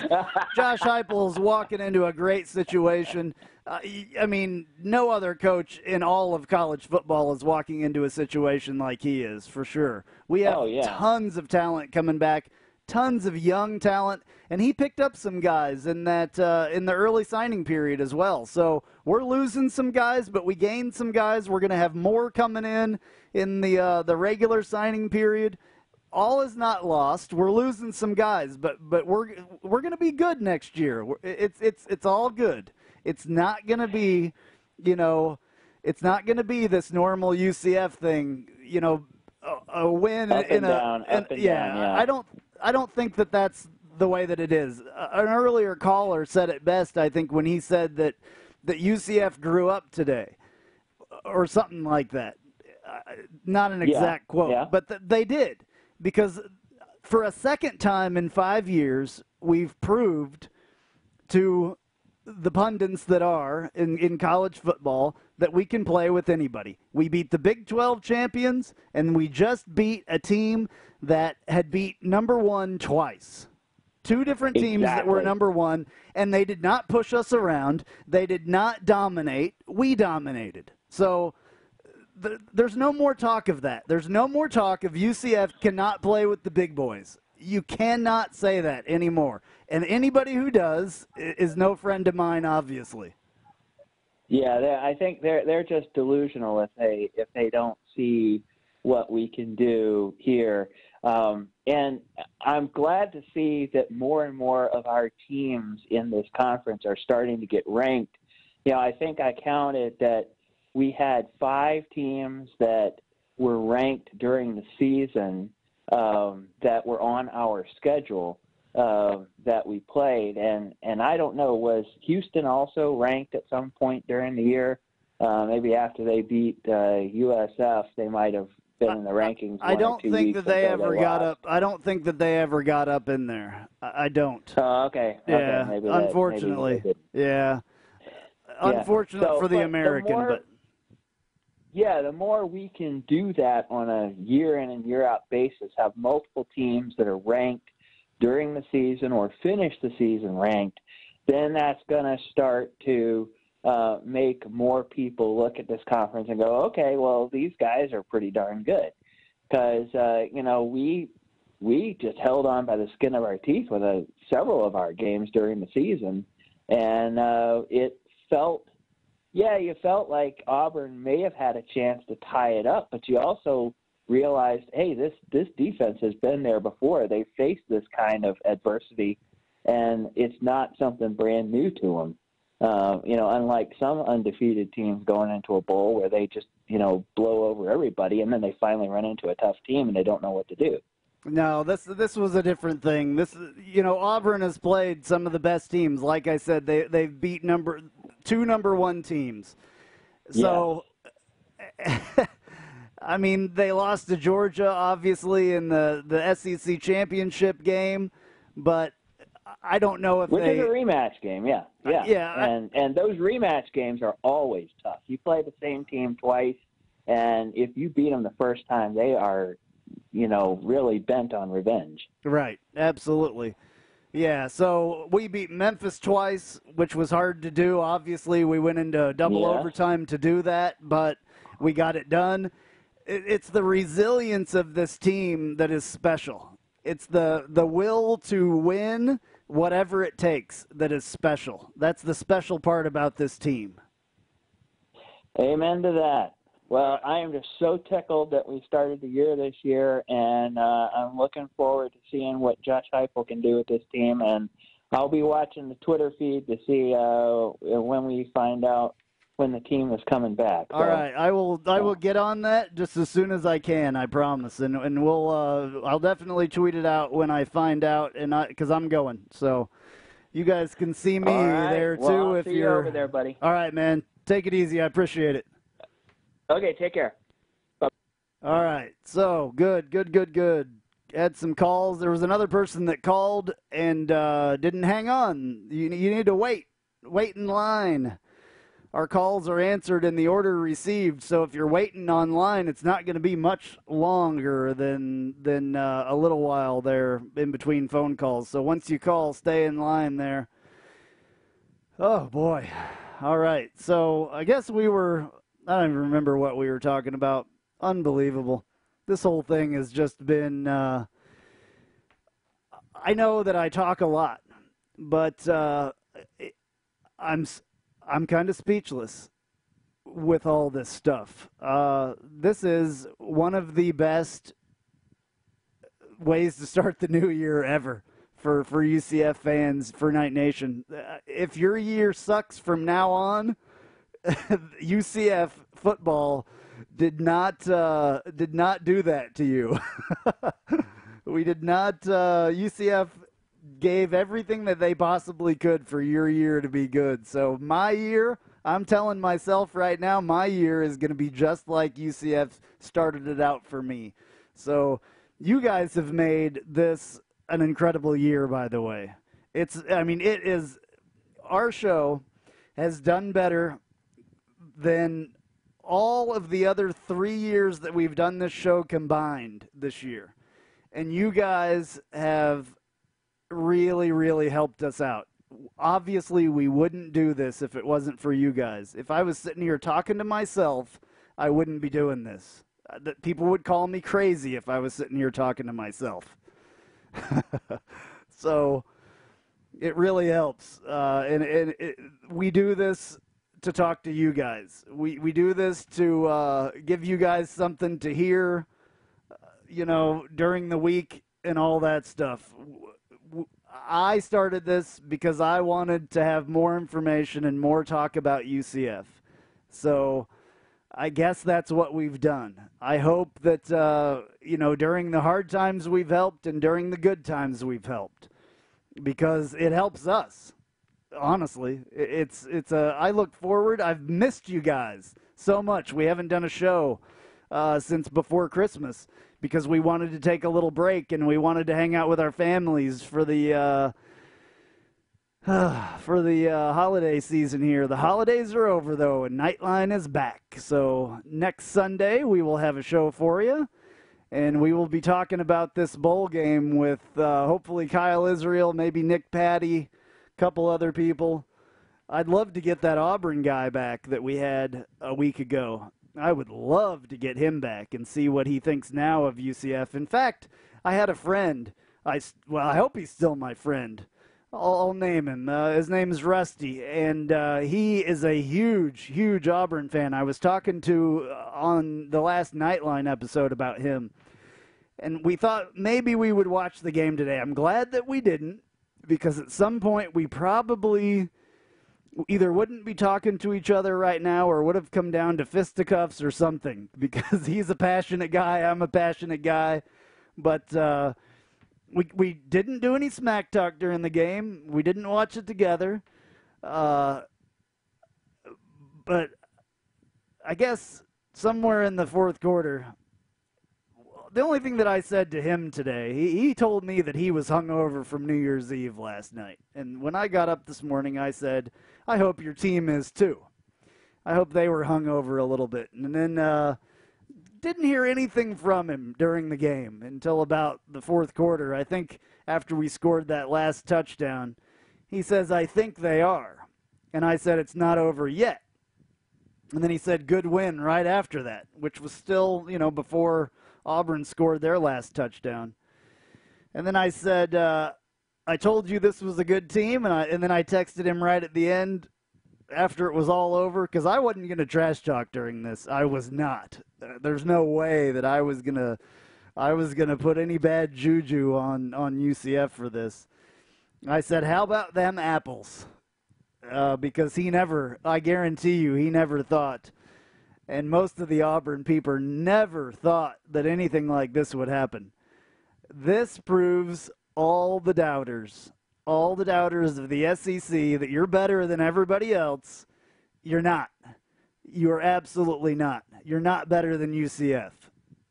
Josh Heupel's walking into a great situation. I mean, no other coach in all of college football is walking into a situation like he is, for sure. We have tons of talent coming back, tons of young talent, and he picked up some guys in that in the early signing period as well. So we're losing some guys, but we gained some guys. We're going to have more coming in the regular signing period. All is not lost. We're losing some guys, but we're going to be good next year. It's all good. It's not going to be, it's not going to be this normal UCF thing, a win up and down. I don't think that that's the way that it is. An earlier caller said it best, I think, when he said that UCF grew up today, or something like that. Not an exact quote, but they did, because for a second time in 5 years, we've proved to the pundits that are in college football that we can play with anybody. We beat the Big 12 champions, and we just beat a team that had beat number one twice. Two different teams that were number one, and they did not push us around. They did not dominate. We dominated. So there's no more talk of that. There's no more talk of UCF cannot play with the big boys. You cannot say that anymore. And anybody who does is no friend of mine, obviously. Yeah, I think they're just delusional if they don't see what we can do here. And I'm glad to see that more and more of our teams in this conference are starting to get ranked. I think I counted that we had 5 teams that were ranked during the season that were on our schedule that we played. And I don't know, was Houston also ranked at some point during the year? Maybe after they beat USF, they might have been in the rankings. I don't think that they ever got up. I don't think that they ever got up in there. I don't. Oh, okay. Yeah. Maybe unfortunately. Yeah. Unfortunate for the American, but. Yeah, the more we can do that on a year in and year out basis, have multiple teams that are ranked during the season or finish the season ranked, then that's going to start to make more people look at this conference and go, okay, well, these guys are pretty darn good. Because, we just held on by the skin of our teeth with several of our games during the season. And it felt, you felt like Auburn may have had a chance to tie it up, but you also realized, hey, this defense has been there before. They faced this kind of adversity, and it's not something brand new to them. Unlike some undefeated teams going into a bowl where they just, blow over everybody, and then they finally run into a tough team and they don't know what to do. No, this was a different thing. Auburn has played some of the best teams. Like I said, they've beat two number one teams. So, I mean, they lost to Georgia, obviously, in the SEC championship game. but I don't know if Which is a rematch game, yeah. And those rematch games are always tough. You play the same team twice, and if you beat them the first time, they are, really bent on revenge. Right, absolutely. Yeah, so we beat Memphis twice, which was hard to do. Obviously, we went into double overtime to do that, but we got it done. It's the resilience of this team that is special. It's the will to win whatever it takes that is special. That's the special part about this team. Amen to that. Well, I am just so tickled that we started the year this year, and I'm looking forward to seeing what Josh Heupel can do with this team. And I'll be watching the Twitter feed to see when we find out when the team is coming back. All right, I will get on that just as soon as I can. I promise, and I'll definitely tweet it out when I find out, and because I'm going, so you guys can see me there too. Well, I'll if see you're you over there, buddy. All right, man. Take it easy. I appreciate it. Okay, take care. Bye. All right, so good. Had some calls. There was another person that called and didn't hang on. You need to wait in line. Our calls are answered in the order received, so if you're waiting online, it's not going to be much longer than a little while there in between phone calls. So once you call, stay in line there. Oh, boy. All right, so I guess I don't even remember what we were talking about. Unbelievable. This whole thing has just been, I know that I talk a lot, but I'm kind of speechless with all this stuff. This is one of the best ways to start the new year ever for UCF fans, for Night Nation. If your year sucks from now on, UCF football did not do that to you. We did not. UCF gave everything that they possibly could for your year to be good. So my year, I'm telling myself right now, my year is going to be just like UCF started it out for me. So you guys have made this an incredible year, by the way. It is, our show has done better than all of the other 3 years that we've done this show combined this year. And you guys have really, really helped us out. Obviously, we wouldn't do this if it wasn't for you guys. If I was sitting here talking to myself, I wouldn't be doing this. People would call me crazy if I was sitting here talking to myself. So it really helps. We do this to talk to you guys. We do this to give you guys something to hear, during the week and all that stuff. I started this because I wanted to have more information and more talk about UCF. So I guess that's what we've done. I hope that, during the hard times we've helped and during the good times we've helped, because it helps us. Honestly, I look forward. I've missed you guys so much. We haven't done a show since before Christmas because we wanted to take a little break and we wanted to hang out with our families for the holiday season here. The holidays are over, though, and Nightline is back. So next Sunday, we will have a show for you, and we will be talking about this bowl game with hopefully Kyle Israel, maybe Nick Patty, a couple other people. I'd love to get that Auburn guy back that we had a week ago. I would love to get him back and see what he thinks now of UCF. In fact, I had a friend. I hope he's still my friend. I'll name him. His name is Rusty, and he is a huge, huge Auburn fan. I was talking to on the last Nightline episode about him, and we thought maybe we would watch the game today. I'm glad that we didn't, because at some point we probably either wouldn't be talking to each other right now or would have come down to fisticuffs or something, because he's a passionate guy, I'm a passionate guy, but we didn't do any smack talk during the game. We didn't watch it together. But I guess somewhere in the fourth quarter, the only thing that I said to him today, he told me that he was hungover from New Year's Eve last night. And when I got up this morning, I said, I hope your team is too. I hope they were hungover a little bit. And then didn't hear anything from him during the game until about the fourth quarter. I think after we scored that last touchdown, he says, I think they are. And I said, it's not over yet. And then he said, good win right after that, which was still, before Auburn scored their last touchdown. And then I said, I told you this was a good team, and then I texted him right at the end after it was all over, because I wasn't going to trash talk during this. I was not. There's no way that I was gonna put any bad juju on UCF for this. I said, how about them apples? Because I guarantee you, he never thought, and most of the Auburn people never thought that anything like this would happen. This proves all the doubters of the SEC that you're better than everybody else. You're not. You're absolutely not. You're not better than UCF.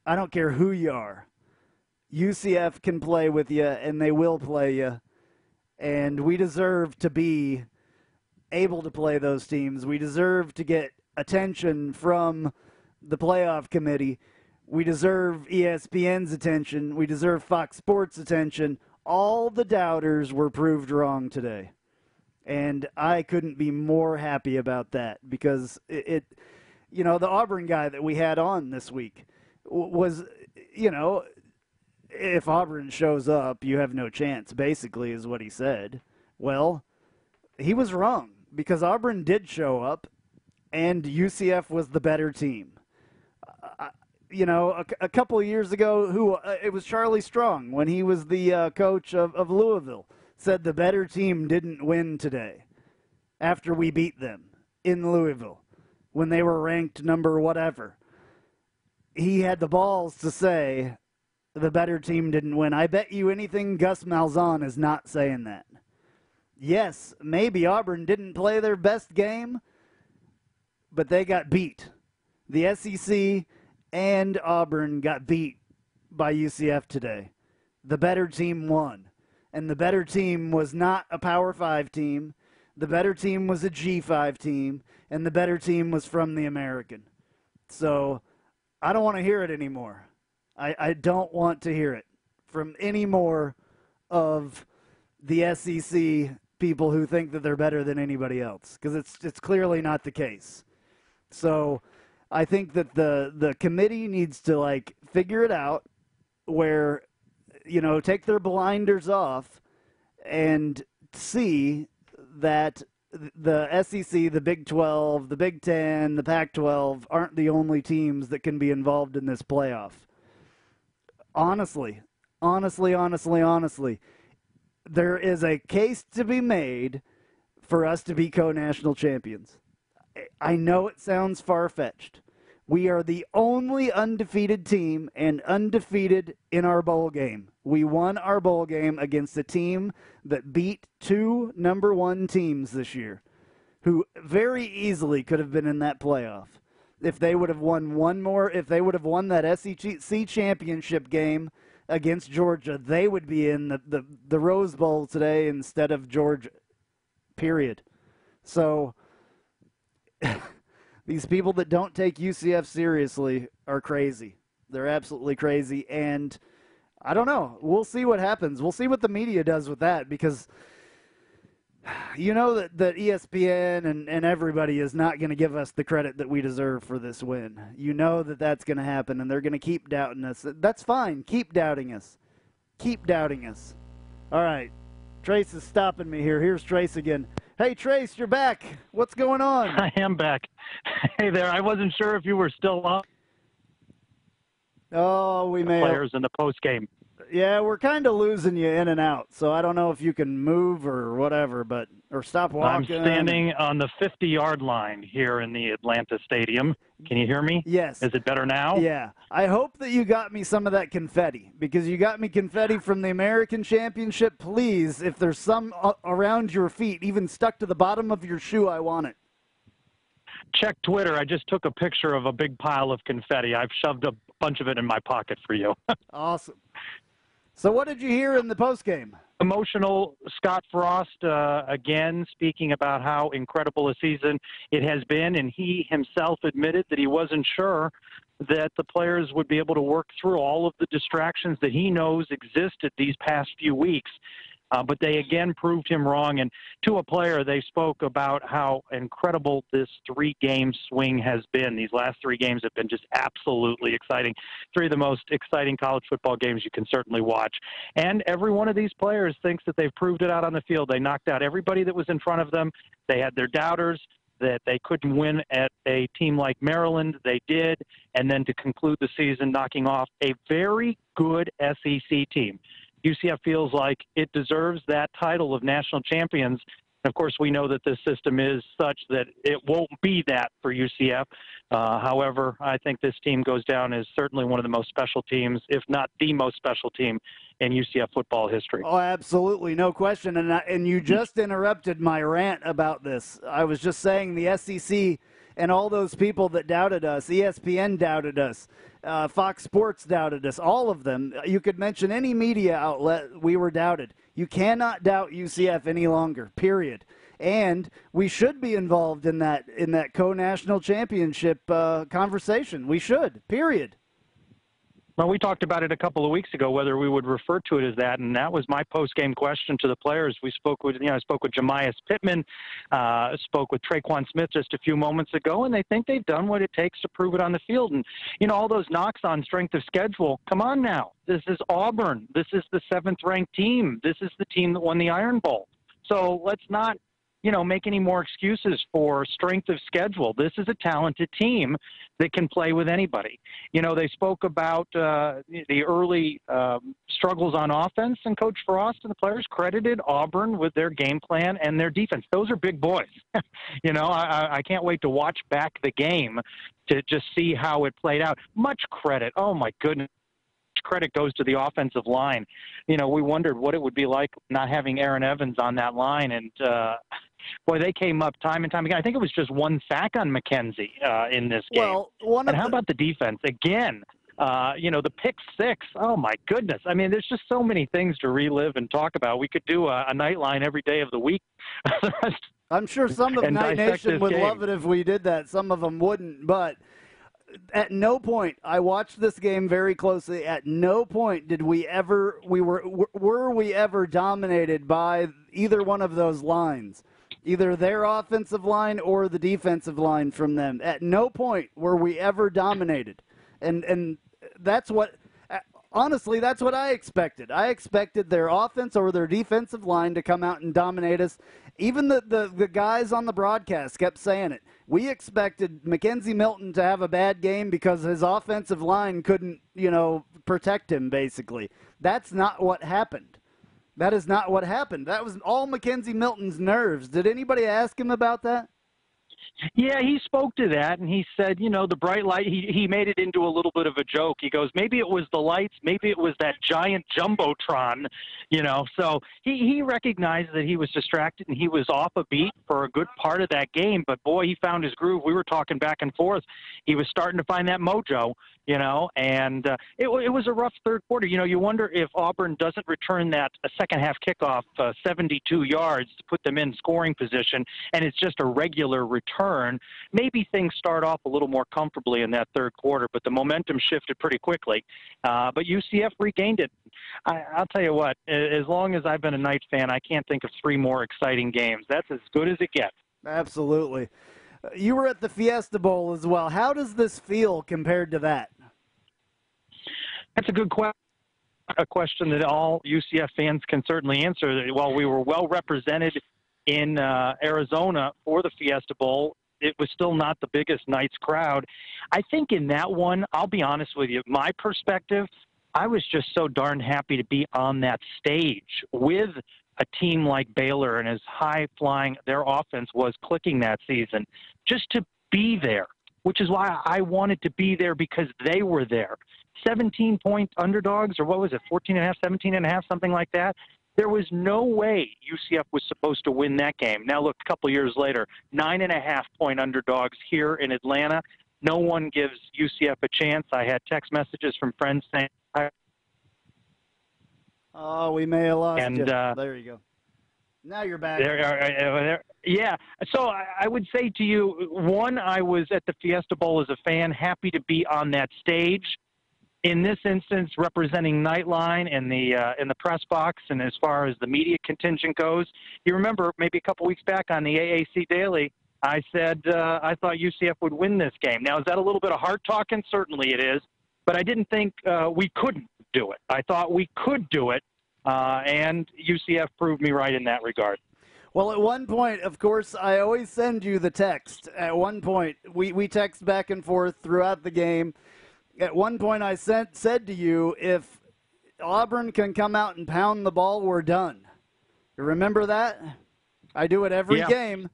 I don't care who you are. UCF can play with you, and they will play you. And we deserve to be able to play those teams. We deserve to get attention from the playoff committee. We deserve ESPN's attention. We deserve Fox Sports' attention. All the doubters were proved wrong today. And I couldn't be more happy about that, because the Auburn guy that we had on this week was, if Auburn shows up, you have no chance, basically, is what he said. Well, he was wrong, because Auburn did show up, and UCF was the better team. A couple of years ago, it was Charlie Strong, when he was the coach of Louisville, said the better team didn't win today after we beat them in Louisville when they were ranked number whatever. He had the balls to say the better team didn't win. I bet you anything Gus Malzahn is not saying that. Yes, maybe Auburn didn't play their best game, but they got beat. The SEC and Auburn got beat by UCF today. The better team won. And the better team was not a Power 5 team. The better team was a G5 team. And the better team was from the American. So I don't want to hear it anymore. I don't want to hear it from any more of the SEC people who think that they're better than anybody else, because it's clearly not the case. So I think that the committee needs to figure it out, where take their blinders off and see that the SEC, the Big 12, the Big 10, the Pac-12 aren't the only teams that can be involved in this playoff. Honestly, there is a case to be made for us to be co-national champions. I know it sounds far-fetched. We are the only undefeated team, and undefeated in our bowl game. We won our bowl game against a team that beat 2 number 1 teams this year, who very easily could have been in that playoff. If they would have won if they would have won that SEC championship game against Georgia, they would be in the Rose Bowl today instead of Georgia, period. So these people that don't take UCF seriously are crazy. They're absolutely crazy, and I don't know. We'll see what happens. We'll see what the media does with that, because that ESPN and everybody is not going to give us the credit that we deserve for this win. That's going to happen, and they're going to keep doubting us. That's fine. Keep doubting us. Keep doubting us. All right. Trace is stopping me here. Here's Trace again. Hey, Trace, you're back. What's going on? I am back. Hey there. I wasn't sure if you were still on. Oh, we may players in the post game. Yeah, we're kind of losing you in and out, so I don't know if you can move or whatever, or stop walking. I'm standing on the 50-yard line here in the Atlanta Stadium. Can you hear me? Yes. Is it better now? Yeah. I hope that you got me some of that confetti, because you got me confetti from the American Championship. Please, if there's some around your feet, even stuck to the bottom of your shoe, I want it. Check Twitter. I just took a picture of a big pile of confetti. I've shoved a bunch of it in my pocket for you. Awesome. So what did you hear in the postgame? Emotional Scott Frost, again, speaking about how incredible a season it has been, and he himself admitted that he wasn't sure that the players would be able to work through all of the distractions that he knows existed these past few weeks. But they again proved him wrong. And to a player, they spoke about how incredible this 3-game swing has been. These last 3 games have been just absolutely exciting. 3 of the most exciting college football games you can certainly watch. And every one of these players thinks that they've proved it out on the field. They knocked out everybody that was in front of them. They had their doubters that they couldn't win at a team like Maryland. They did. And then to conclude the season, knocking off a very good SEC team. UCF feels like it deserves that title of national champions. Of course, we know that this system is such that it won't be that for UCF. However, I think this team goes down as certainly one of the most special teams, if not the most special team in UCF football history. Oh, absolutely. No question. And you just interrupted my rant about this. I was just saying the SEC and all those people that doubted us, ESPN doubted us, Fox Sports doubted us, all of them. You could mention any media outlet, we were doubted. You cannot doubt UCF any longer, period. And we should be involved in that co-national championship conversation. We should, period. Well, we talked about it a couple of weeks ago, whether we would refer to it as that, and that was my post-game question to the players. We spoke with, I spoke with Jemias Pittman, spoke with Traquan Smith just a few moments ago, and they think they've done what it takes to prove it on the field. And, all those knocks on strength of schedule, come on now. This is Auburn. This is the 7th-ranked team. This is the team that won the Iron Bowl. So let's not make any more excuses for strength of schedule. This is a talented team that can play with anybody. They spoke about the early struggles on offense, and Coach Frost and the players credited Auburn with their game plan and their defense. Those are big boys. I can't wait to watch back the game to just see how it played out. Much credit. Oh, my goodness. Credit goes to the offensive line. We wondered what it would be like not having Aaron Evans on that line, and boy, they came up time and time again. I think it was just 1 sack on McKenzie in this game. Well, how about the defense again? The pick 6. Oh my goodness! I mean, there's just so many things to relive and talk about. We could do a Nightline every day of the week. I'm sure some of Night Nation would love it if we did that. Some of them wouldn't, but at no point, I watched this game very closely. At no point did we ever dominated by either one of those lines, either their offensive line or the defensive line from them. At no point were we ever dominated, and that's what. Honestly, that's what I expected. I expected their offense or their defensive line to come out and dominate us. Even the guys on the broadcast kept saying it. We expected McKenzie Milton to have a bad game because his offensive line couldn't, protect him, basically. That's not what happened. That is not what happened. That was all McKenzie Milton's nerves. Did anybody ask him about that? Yeah, he spoke to that, and he said, the bright light, he made it into a little bit of a joke. He goes, maybe it was the lights, maybe it was that giant Jumbotron, So he recognized that he was distracted, and he was off a beat for a good part of that game. But, boy, he found his groove. We were talking back and forth. He was starting to find that mojo, and it was a rough third quarter. You wonder if Auburn doesn't return that second-half kickoff 72 yards to put them in scoring position, and it's just a regular return. Maybe things start off a little more comfortably in that third quarter, but the momentum shifted pretty quickly. But UCF regained it. I'll tell you what, as long as I've been a Knight fan, I can't think of 3 more exciting games. That's as good as it gets. Absolutely. You were at the Fiesta Bowl as well. How does this feel compared to that? That's a good question. A question that all UCF fans can certainly answer. While we were well represented in Arizona for the Fiesta Bowl, it was still not the biggest Knights crowd. I think in that one, I'll be honest with you, my perspective, I was just so darn happy to be on that stage with a team like Baylor and as high-flying their offense was clicking that season, just to be there, which is why I wanted to be there because they were there. 17-point underdogs, or what was it, 14.5, 17.5, something like that. There was no way UCF was supposed to win that game. Now, look, a couple years later, 9.5-point underdogs here in Atlanta. No one gives UCF a chance. I had text messages from friends saying, "Oh, we may have lost and you." There you go. Now you're back. Yeah. So I would say to you, one, I was at the Fiesta Bowl as a fan, happy to be on that stage. In this instance, representing Nightline and in the press box, and as far as the media contingent goes, you remember maybe a couple weeks back on the AAC Daily, I said I thought UCF would win this game. Now, is that a little bit of heart talking? Certainly it is, but I didn't think we couldn't do it. I thought we could do it, and UCF proved me right in that regard. Well, at one point, of course, I always send you the text. At one point, we text back and forth throughout the game. At one point, I said to you, if Auburn can come out and pound the ball, we're done. You remember that? I do it every game.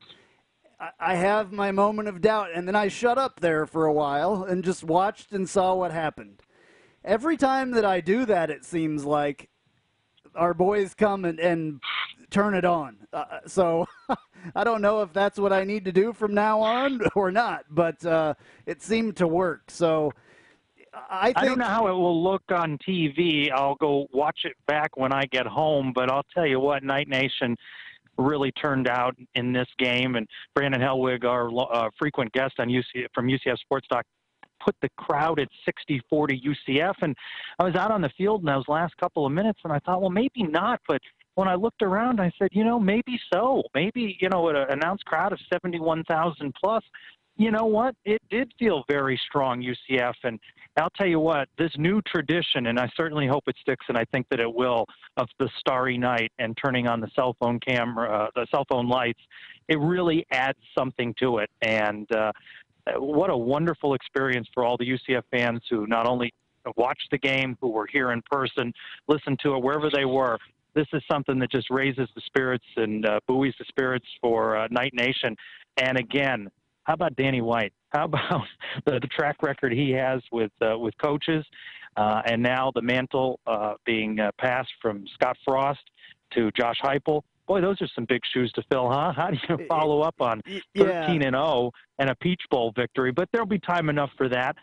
I have my moment of doubt, and then I shut up there for a while and just watched and saw what happened. Every time that I do that, it seems like our boys come and turn it on. So I don't know if that's what I need to do from now on or not, but it seemed to work. So I don't know how it will look on TV. I'll go watch it back when I get home, but I'll tell you what, Night Nation really turned out in this game, and Brandon Helwig, our frequent guest on from UCF Sports Talk, put the crowd at 60-40 UCF, and I was out on the field in those last couple of minutes, and I thought, well, maybe not, but when I looked around, I said, maybe so. Maybe, an announced crowd of 71,000 plus, you know what? It did feel very strong, UCF, and I'll tell you what, this new tradition, and I certainly hope it sticks, and I think that it will, of the starry night and turning on the cell phone camera, the cell phone lights, it really adds something to it. And what a wonderful experience for all the UCF fans who not only watched the game, who were here in person, listened to it wherever they were. This is something that just raises the spirits and buoys the spirits for Night Nation. And again, how about Danny White? How about the track record he has with coaches, and now the mantle being passed from Scott Frost to Josh Heupel? Boy, those are some big shoes to fill, huh? How do you follow up on 13-0 and a Peach Bowl victory? But there'll be time enough for that.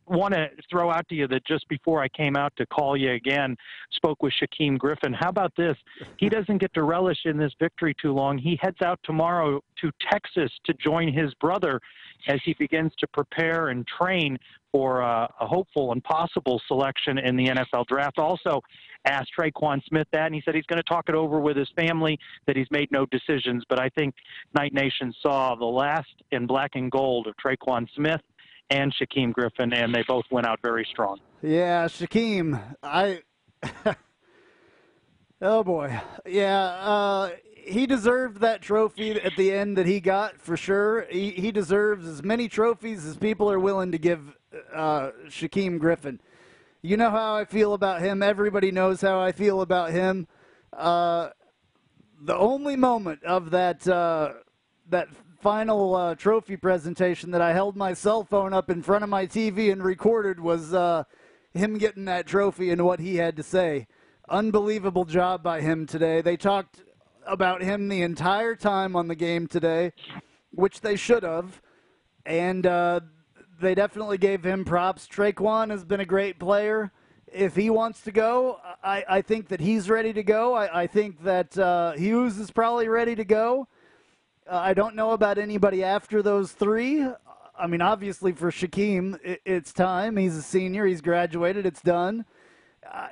Want to throw out to you that just before I came out to call you again, spoke with Shaquem Griffin. How about this? He doesn't get to relish in this victory too long. He heads out tomorrow to Texas to join his brother as he begins to prepare and train for a hopeful and possible selection in the NFL draft. Also asked Traquan Smith that, and he said he's going to talk it over with his family, that he's made no decisions. But I think Night Nation saw the last in black and gold of Traquan Smith and Shaquem Griffin, and they both went out very strong. Yeah, Shaquem, oh boy. Yeah, he deserved that trophy at the end that he got, for sure. He deserves as many trophies as people are willing to give Shaquem Griffin. You know how I feel about him. Everybody knows how I feel about him. The only moment of that final trophy presentation that I held my cell phone up in front of my TV and recorded was him getting that trophy and what he had to say. Unbelievable job by him today. They talked about him the entire time on the game today, which they should have, and they definitely gave him props. Traquan has been a great player. If he wants to go, I think that he's ready to go. I think that Hughes is probably ready to go. I don't know about anybody after those three. I mean, obviously for Shaquem, it's time. He's a senior. He's graduated. It's done.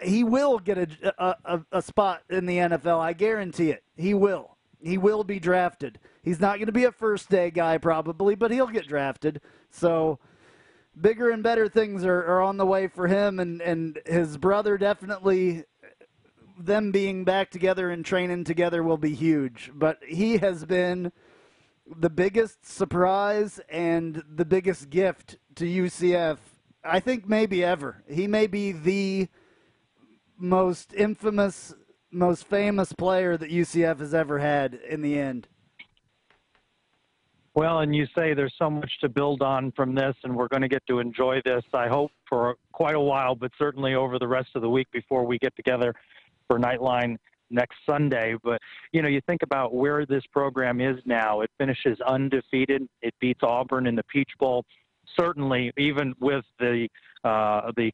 He will get a spot in the NFL. I guarantee it. He will. He will be drafted. He's not going to be a first-day guy probably, but he'll get drafted. So bigger and better things are on the way for him, and his brother definitely, them being back together and training together will be huge. But he has been the biggest surprise and the biggest gift to UCF, I think, maybe ever. He may be the most infamous, most famous player that UCF has ever had in the end. Well, and you say there's so much to build on from this, and we're going to get to enjoy this, I hope, for quite a while, but certainly over the rest of the week before we get together for Nightline next Sunday. But, you think about where this program is now. It finishes undefeated. It beats Auburn in the Peach Bowl. certainly, even with the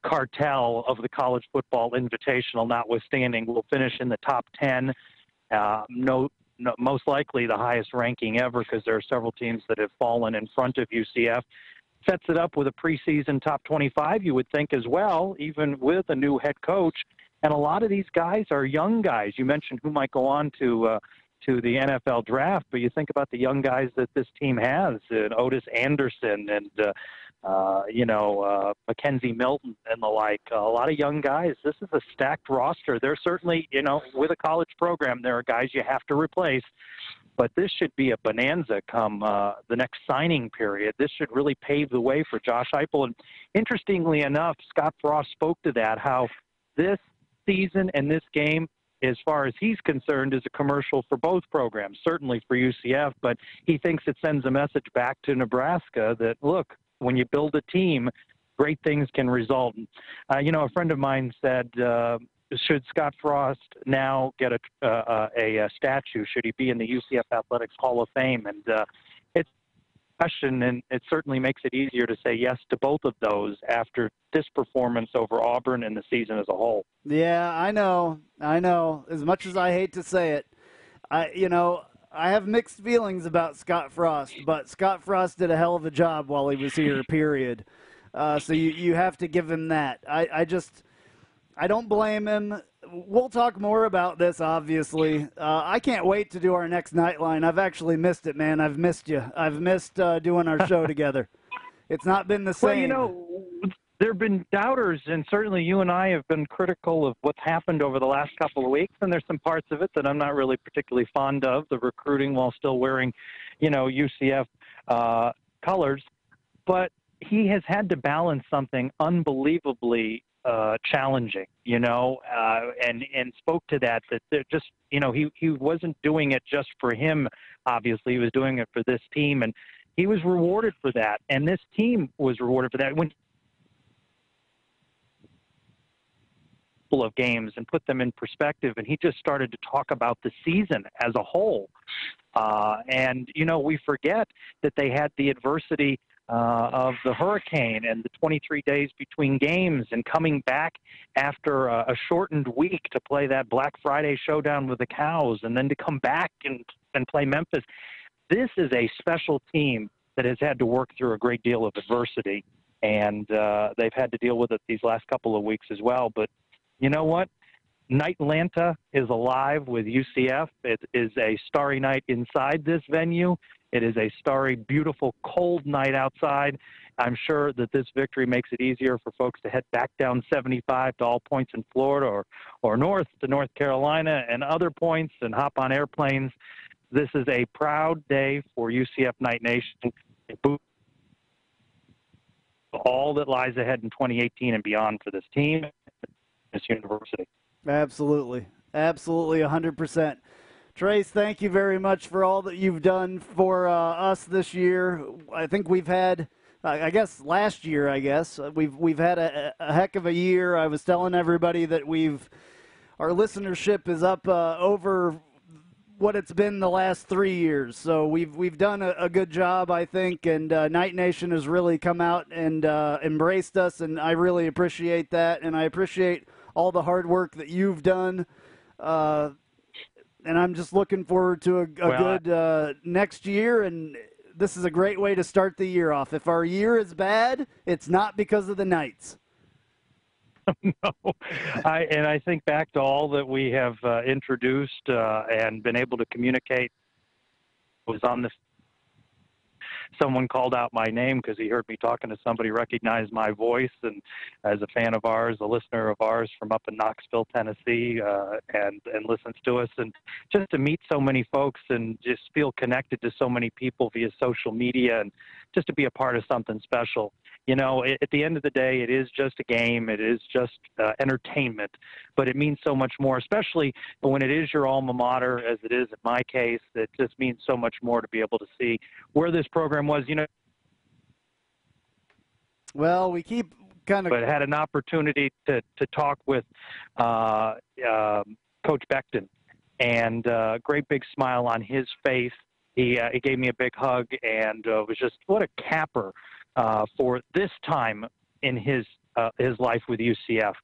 cartel of the college football invitational notwithstanding, will finish in the top 10. No, most likely the highest ranking ever, because there are several teams that have fallen in front of UCF. Sets it up with a preseason top 25, you would think, as well, even with a new head coach. And a lot of these guys are young guys. You mentioned who might go on to the NFL draft, but you think about the young guys that this team has, Otis Anderson and Mackenzie Milton and the like. A lot of young guys. This is a stacked roster. There's certainly, with a college program, there are guys you have to replace. But this should be a bonanza come the next signing period. This should really pave the way for Josh Heupel. And interestingly enough, Scott Frost spoke to that, how this season and this game, as far as he's concerned, is a commercial for both programs, certainly for UCF, but he thinks it sends a message back to Nebraska that, look, when you build a team, great things can result. A friend of mine said, should Scott Frost now get a statue? Should he be in the UCF Athletics Hall of Fame? And it's a question, and it certainly makes it easier to say yes to both of those after this performance over Auburn and the season as a whole. Yeah, I know. As much as I hate to say it, I have mixed feelings about Scott Frost, but Scott Frost did a hell of a job while he was here, period. So you have to give him that. I don't blame him. We'll talk more about this, obviously. I can't wait to do our next Nightline. I've actually missed it, man. I've missed you. I've missed doing our show together. It's not been the same. Well, there have been doubters, and certainly you and I have been critical of what's happened over the last couple of weeks, and there's some parts of it that I'm not really particularly fond of, the recruiting while still wearing, UCF colors. But he has had to balance something unbelievably challenging, and spoke to that they're just, he wasn't doing it just for him. Obviously, he was doing it for this team, and he was rewarded for that. And this team was rewarded for that. When of games and put them in perspective, and he just started to talk about the season as a whole. And we forget that they had the adversity of the hurricane and the 23 days between games, and coming back after a shortened week to play that Black Friday showdown with the Cows, and then to come back and play Memphis. This is a special team that has had to work through a great deal of adversity, and they've had to deal with it these last couple of weeks as well. But you know what? Nightlanta is alive with UCF. It is a starry night inside this venue. It is a starry, beautiful, cold night outside. I'm sure that this victory makes it easier for folks to head back down 75 to all points in Florida or north to North Carolina and other points and hop on airplanes. This is a proud day for UCF Night Nation. All that lies ahead in 2018 and beyond for this team, this university. Absolutely. 100%. Trace, thank you very much for all that you've done for us this year. I think we've had, last year, we've had a heck of a year. I was telling everybody that our listenership is up over what it's been the last 3 years. So we've done a good job, I think, and Night Nation has really come out and embraced us, and I really appreciate that, and I appreciate all the hard work that you've done. And I'm just looking forward to a good next year, and this is a great way to start the year off. If our year is bad, it's not because of the Knights. No, I think back to all that we have introduced and been able to communicate. Was on this. Someone called out my name because he heard me talking to somebody, recognized my voice, and as a fan of ours, a listener of ours from up in Knoxville, Tennessee, and listens to us. And just to meet so many folks and just feel connected to so many people via social media, and just to be a part of something special. At the end of the day, it is just a game. It is just entertainment, but it means so much more, especially when it is your alma mater, as it is in my case. It just means so much more to be able to see where this program was. Well, we keep kind of... But had an opportunity to talk with Coach Becton, and great big smile on his face. He gave me a big hug, and was just, what a capper for this time in his life with UCF.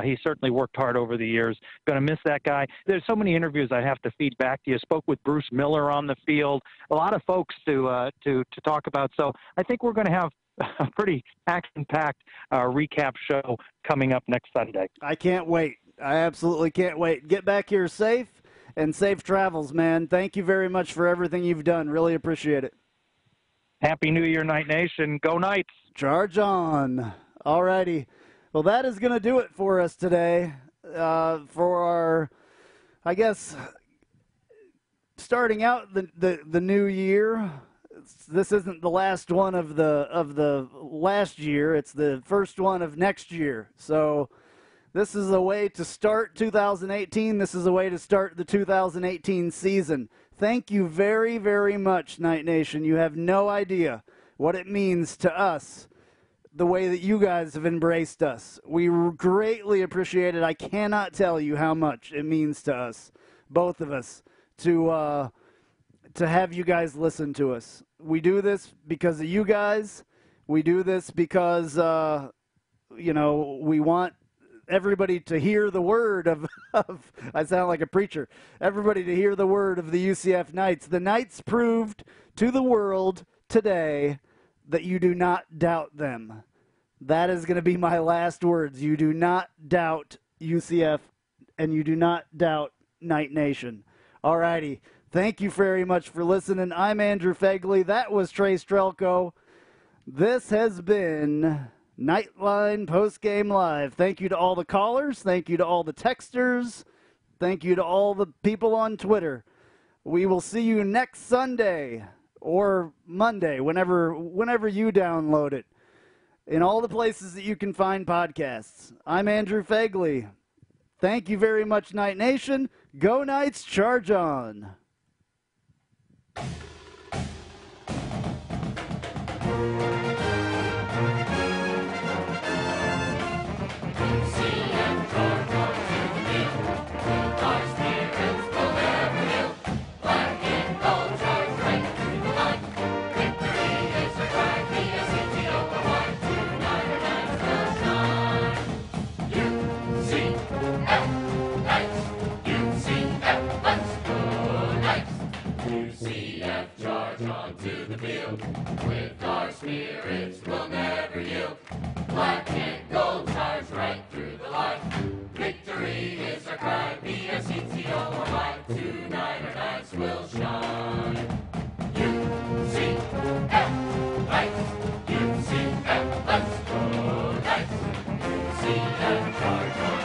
He certainly worked hard over the years. Going to miss that guy. There's so many interviews I have to feed back to you. Spoke with Bruce Miller on the field. A lot of folks to talk about. So I think we're going to have a pretty action-packed recap show coming up next Sunday. I can't wait. I absolutely can't wait. Get back here safe and safe travels, man. Thank you very much for everything you've done. Really appreciate it. Happy New Year, Night Nation. Go Knights. Charge on. All righty. Well, that is going to do it for us today for our, I guess, starting out the new year. This isn't the last one of the last year. It's the first one of next year. So this is a way to start 2018. This is a way to start the 2018 season. Thank you very, very much, Night Nation. You have no idea what it means to us, the way that you guys have embraced us. We greatly appreciate it. I cannot tell you how much it means to us, both of us, to have you guys listen to us. We do this because of you guys. We do this because, we want everybody to hear the word of I sound like a preacher, everybody to hear the word of the UCF Knights. The Knights proved to the world today that you do not doubt them. That is going to be my last words. You do not doubt UCF, and you do not doubt Knight Nation. All righty. Thank you very much for listening. I'm Andrew Fegley. That was Trey Strelko. This has been Nightline Postgame Live. Thank you to all the callers. Thank you to all the texters. Thank you to all the people on Twitter. We will see you next Sunday or Monday, whenever you download it, in all the places that you can find podcasts. I'm Andrew Fegley. Thank you very much, Night Nation. Go Knights, charge on. To the field, with our spirits we'll never yield. Black and gold charge right through the line. Victory is our cry, B-S-E-T-O-R-Y. Tonight our Knights will shine. UCF Knights, UCF, let's go Knights. UCF charge on.